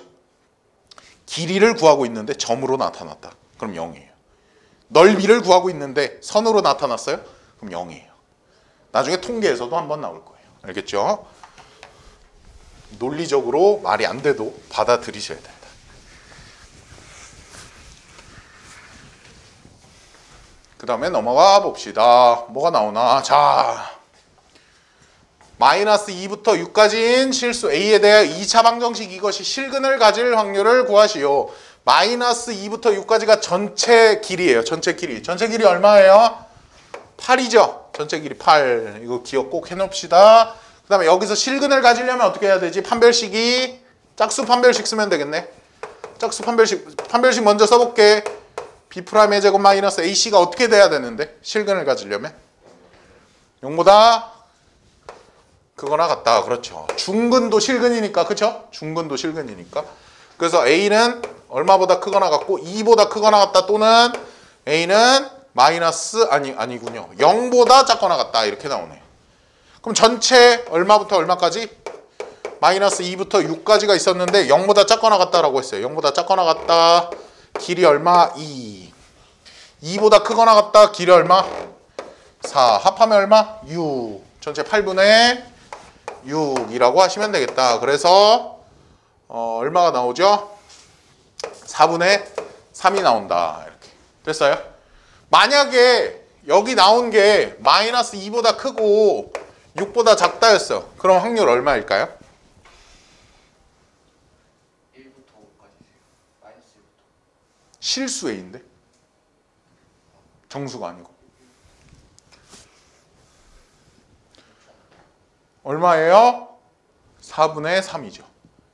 길이를 구하고 있는데 점으로 나타났다. 그럼 0이에요. 넓이를 구하고 있는데 선으로 나타났어요? 그럼 0이에요. 나중에 통계에서도 한번 나올 거예요. 알겠죠? 논리적으로 말이 안 돼도 받아들이셔야 된다. 그 다음에 넘어가 봅시다. 뭐가 나오나? 자, 마이너스 2부터 6까지인 실수 A에 대해 2차 방정식 이것이 실근을 가질 확률을 구하시오. 마이너스 2부터 6까지가 전체 길이에요. 전체 길이. 전체 길이 얼마예요? 8이죠. 전체 길이 8. 이거 기억 꼭 해놓읍시다. 그 다음에 여기서 실근을 가지려면 어떻게 해야 되지? 판별식이 짝수 판별식 쓰면 되겠네. 짝수 판별식 먼저 써볼게. B'의 제곱 마이너스 AC가 어떻게 돼야 되는데? 실근을 가지려면? 0보다 그거나 같다. 그렇죠. 중근도 실근이니까. 그렇죠? 중근도 실근이니까. 그래서 A는 얼마보다 크거나 같고 2보다 크거나 같다 또는 A는 마이너스 아니군요. 0보다 작거나 같다. 이렇게 나오네요. 그럼 전체 얼마부터 얼마까지? 마이너스 2부터 6까지가 있었는데 0보다 작거나 같다라고 했어요. 0보다 작거나 같다. 길이 얼마? 2. 2보다 크거나 같다. 길이 얼마? 4. 합하면 얼마? 6. 전체 8분의 6이라고 하시면 되겠다. 그래서 얼마가 나오죠? 4분의 3이 나온다. 이렇게. 됐어요? 만약에 여기 나온 게 마이너스 2보다 크고 6보다 작다였어. 그럼 확률 얼마일까요? 1부터 5까지세요. 마이너스 1부터. 실수 A인데? 정수가 아니고. 얼마예요? 4분의 3이죠.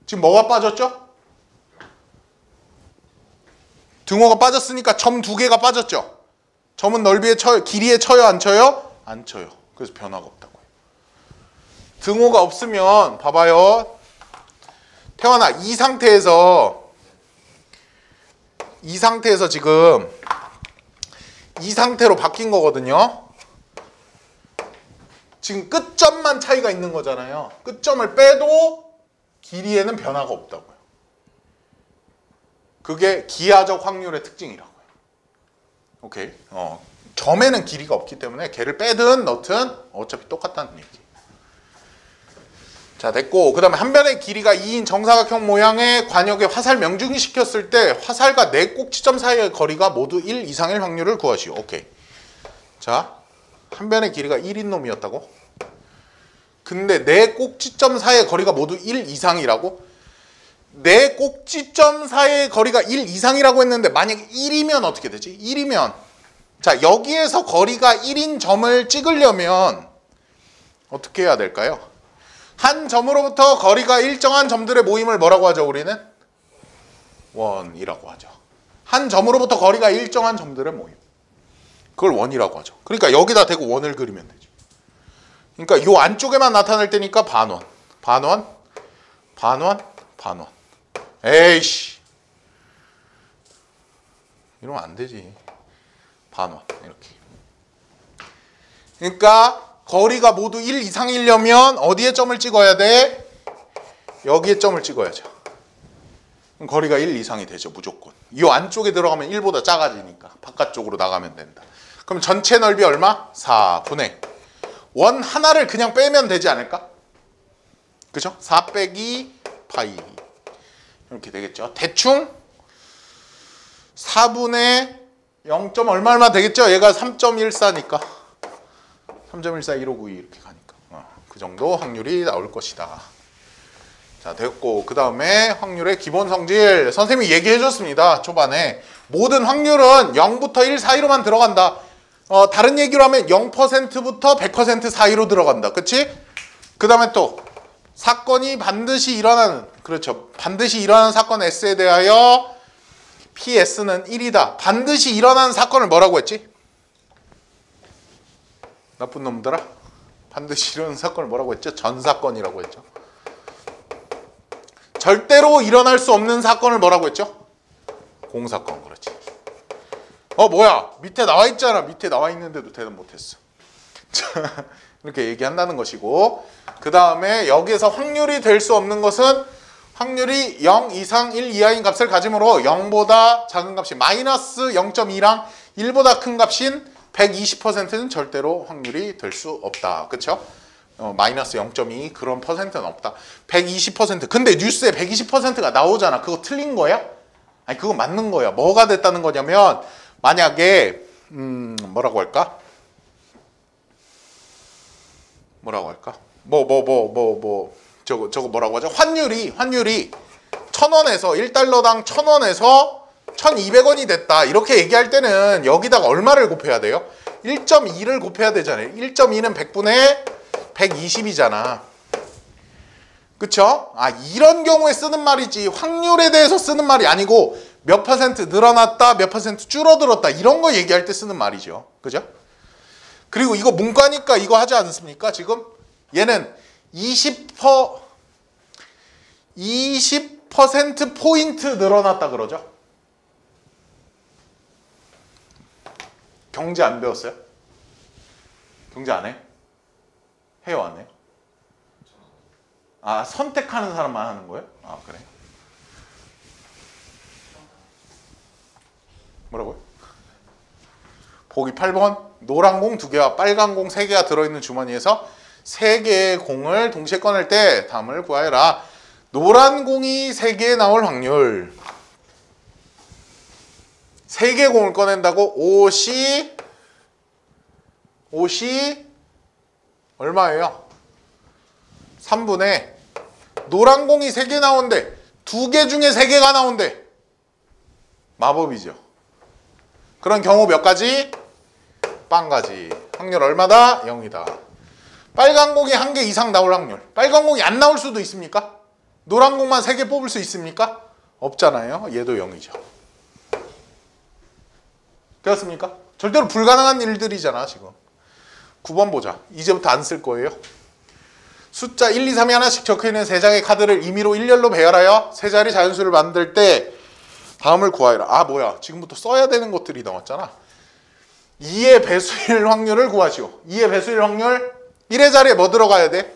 지금 뭐가 빠졌죠? 등호가 빠졌으니까 점 2개가 빠졌죠. 점은 넓이에 쳐요. 길이에 쳐요? 안 쳐요? 안 쳐요. 그래서 변화가 없다고요. 등호가 없으면 봐봐요. 태환아, 이 상태에서 지금 이 상태로 바뀐 거거든요. 지금 끝 끝점만 차이가 있는 거잖아요. 끝점을 빼도 길이에는 변화가 없다고요. 그게 기하적 확률의 특징이라고요. 오케이. 점에는 길이가 없기 때문에 걔를 빼든 넣든 어차피 똑같다는 얘기. 자, 됐고, 그 다음에 한 변의 길이가 2인 정사각형 모양의 관역에 화살 명중이 시켰을 때 화살과 네 꼭지점 사이의 거리가 모두 1 이상일 확률을 구하시오. 오케이. 자, 한 변의 길이가 1인 놈이었다고? 근데 네 꼭지점 사이의 거리가 모두 1 이상이라고? 네 꼭지점 사이의 거리가 1 이상이라고 했는데 만약에 1이면 어떻게 되지? 1이면 자, 여기에서 거리가 1인 점을 찍으려면 어떻게 해야 될까요? 한 점으로부터 거리가 일정한 점들의 모임을 뭐라고 하죠, 우리는? 원이라고 하죠. 한 점으로부터 거리가 일정한 점들의 모임. 그걸 원이라고 하죠. 그러니까 여기다 대고 원을 그리면 되죠. 그러니까 요 안쪽에만 나타날 때니까 반원. 반원, 반원, 반원. 에이씨. 이러면 안 되지. 반원. 이렇게. 그러니까 거리가 모두 1 이상이려면 어디에 점을 찍어야 돼? 여기에 점을 찍어야죠. 그럼 거리가 1 이상이 되죠. 무조건. 이 안쪽에 들어가면 1보다 작아지니까 바깥쪽으로 나가면 된다. 그럼 전체 넓이 얼마? 4분의 원 하나를 그냥 빼면 되지 않을까? 그죠? 4 빼기 파이 이렇게 되겠죠. 대충 4분의 0. 얼마 되겠죠? 얘가 3.14니까 3.14, 1592 이렇게 가니까 그 정도 확률이 나올 것이다. 자, 됐고 그 다음에 확률의 기본 성질 선생님이 얘기해 줬습니다. 초반에 모든 확률은 0부터 1 사이로만 들어간다. 다른 얘기로 하면 0%부터 100% 사이로 들어간다. 그치? 그 다음에 또 사건이 반드시 일어나는, 그렇죠, 반드시 일어나는 사건 S에 대하여 PS는 1이다. 반드시 일어나는 사건을 뭐라고 했지? 나쁜 놈들아, 반드시 일어나는 사건을 뭐라고 했죠? 전사건이라고 했죠. 절대로 일어날 수 없는 사건을 뭐라고 했죠? 공사건. 그렇지. 뭐야, 밑에 나와 있잖아. 밑에 나와 있는데도 대답 못했어. 이렇게 얘기한다는 것이고, 그 다음에 여기에서 확률이 될 수 없는 것은 확률이 0 이상 1 이하인 값을 가지므로 0보다 작은 값이 마이너스 0.2랑 1보다 큰 값인 120%는 절대로 확률이 될 수 없다. 그쵸? 마이너스 0.2 그런 퍼센트는 없다. 120%. 근데 뉴스에 120%가 나오잖아. 그거 틀린 거야? 아니, 그거 맞는 거야. 뭐가 됐다는 거냐면 만약에 뭐라고 할까? 저거 뭐라고 하죠? 환율이 1,000원에서 1달러당 1,000원에서 1,200원이 됐다. 이렇게 얘기할 때는 여기다가 얼마를 곱해야 돼요? 1.2를 곱해야 되잖아요. 1.2는 100분의 120이잖아. 그쵸? 이런 경우에 쓰는 말이지 확률에 대해서 쓰는 말이 아니고 몇 퍼센트 늘어났다, 몇 퍼센트 줄어들었다 이런 거 얘기할 때 쓰는 말이죠. 그죠? 그리고 이거 문과니까 이거 하지 않습니까? 지금 얘는 20% 늘어났다 그러죠. 경제 안 배웠어요? 경제 안 해? 해요, 안 해? 선택하는 사람만 하는 거예요? 그래. 뭐라고요? 보기 8번. 노란 공 2개와 빨간 공 3개가 들어있는 주머니에서 3개의 공을 동시에 꺼낼 때 다음을 구하여라. 노란 공이 3개 나올 확률. 3개의 공을 꺼낸다고? 옷이 얼마예요? 3분의 노란 공이 3개 나온대. 2개 중에 3개가 나온대. 마법이죠. 그런 경우 몇 가지? 빵 가지. 확률 얼마다? 0이다. 빨간 공이 1개 이상 나올 확률. 빨간 공이 안 나올 수도 있습니까? 노란 공만 3개 뽑을 수 있습니까? 없잖아요. 얘도 0이죠. 되었습니까? 절대로 불가능한 일들이잖아 지금. 9번 보자. 이제부터 안 쓸 거예요. 숫자 1, 2, 3이 하나씩 적혀있는 3장의 카드를 임의로 일렬로 배열하여 3자리 자연수를 만들 때 다음을 구하여라. 뭐야, 지금부터 써야 되는 것들이 나왔잖아. 2의 배수일 확률을 구하시오. 2의 배수일 확률 1의 자리에 뭐 들어가야 돼?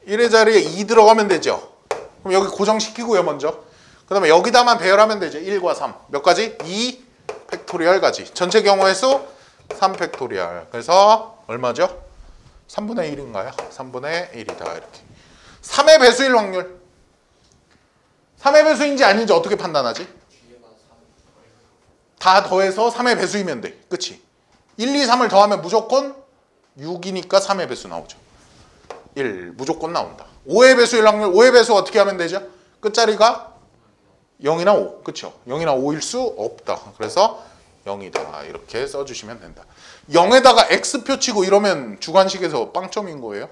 1의 자리에 2 들어가면 되죠. 그럼 여기 고정시키고요 먼저. 그 다음에 여기다만 배열하면 되죠. 1과 3. 몇 가지? 2 팩토리얼 가지. 전체 경우의 수 3 팩토리얼. 그래서 얼마죠? 3분의 1인가요? 3분의 1이다 이렇게. 3의 배수일 확률. 3의 배수인지 아닌지 어떻게 판단하지? 뒤에가 3. 다 더해서 3의 배수이면 돼. 그치? 1, 2, 3을 더하면 무조건 6이니까 3의 배수 나오죠. 1 무조건 나온다. 5의 배수일 확률. 5의 배수 어떻게 하면 되죠? 끝자리가 0이나 5. 그쵸? 0이나 5일 수 없다. 그래서 0이다. 이렇게 써주시면 된다. 0에다가 X표 치고 이러면 주관식에서 빵점인 거예요.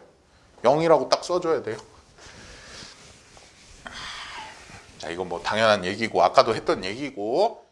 0이라고 딱 써줘야 돼요. 자, 이건 뭐 당연한 얘기고 아까도 했던 얘기고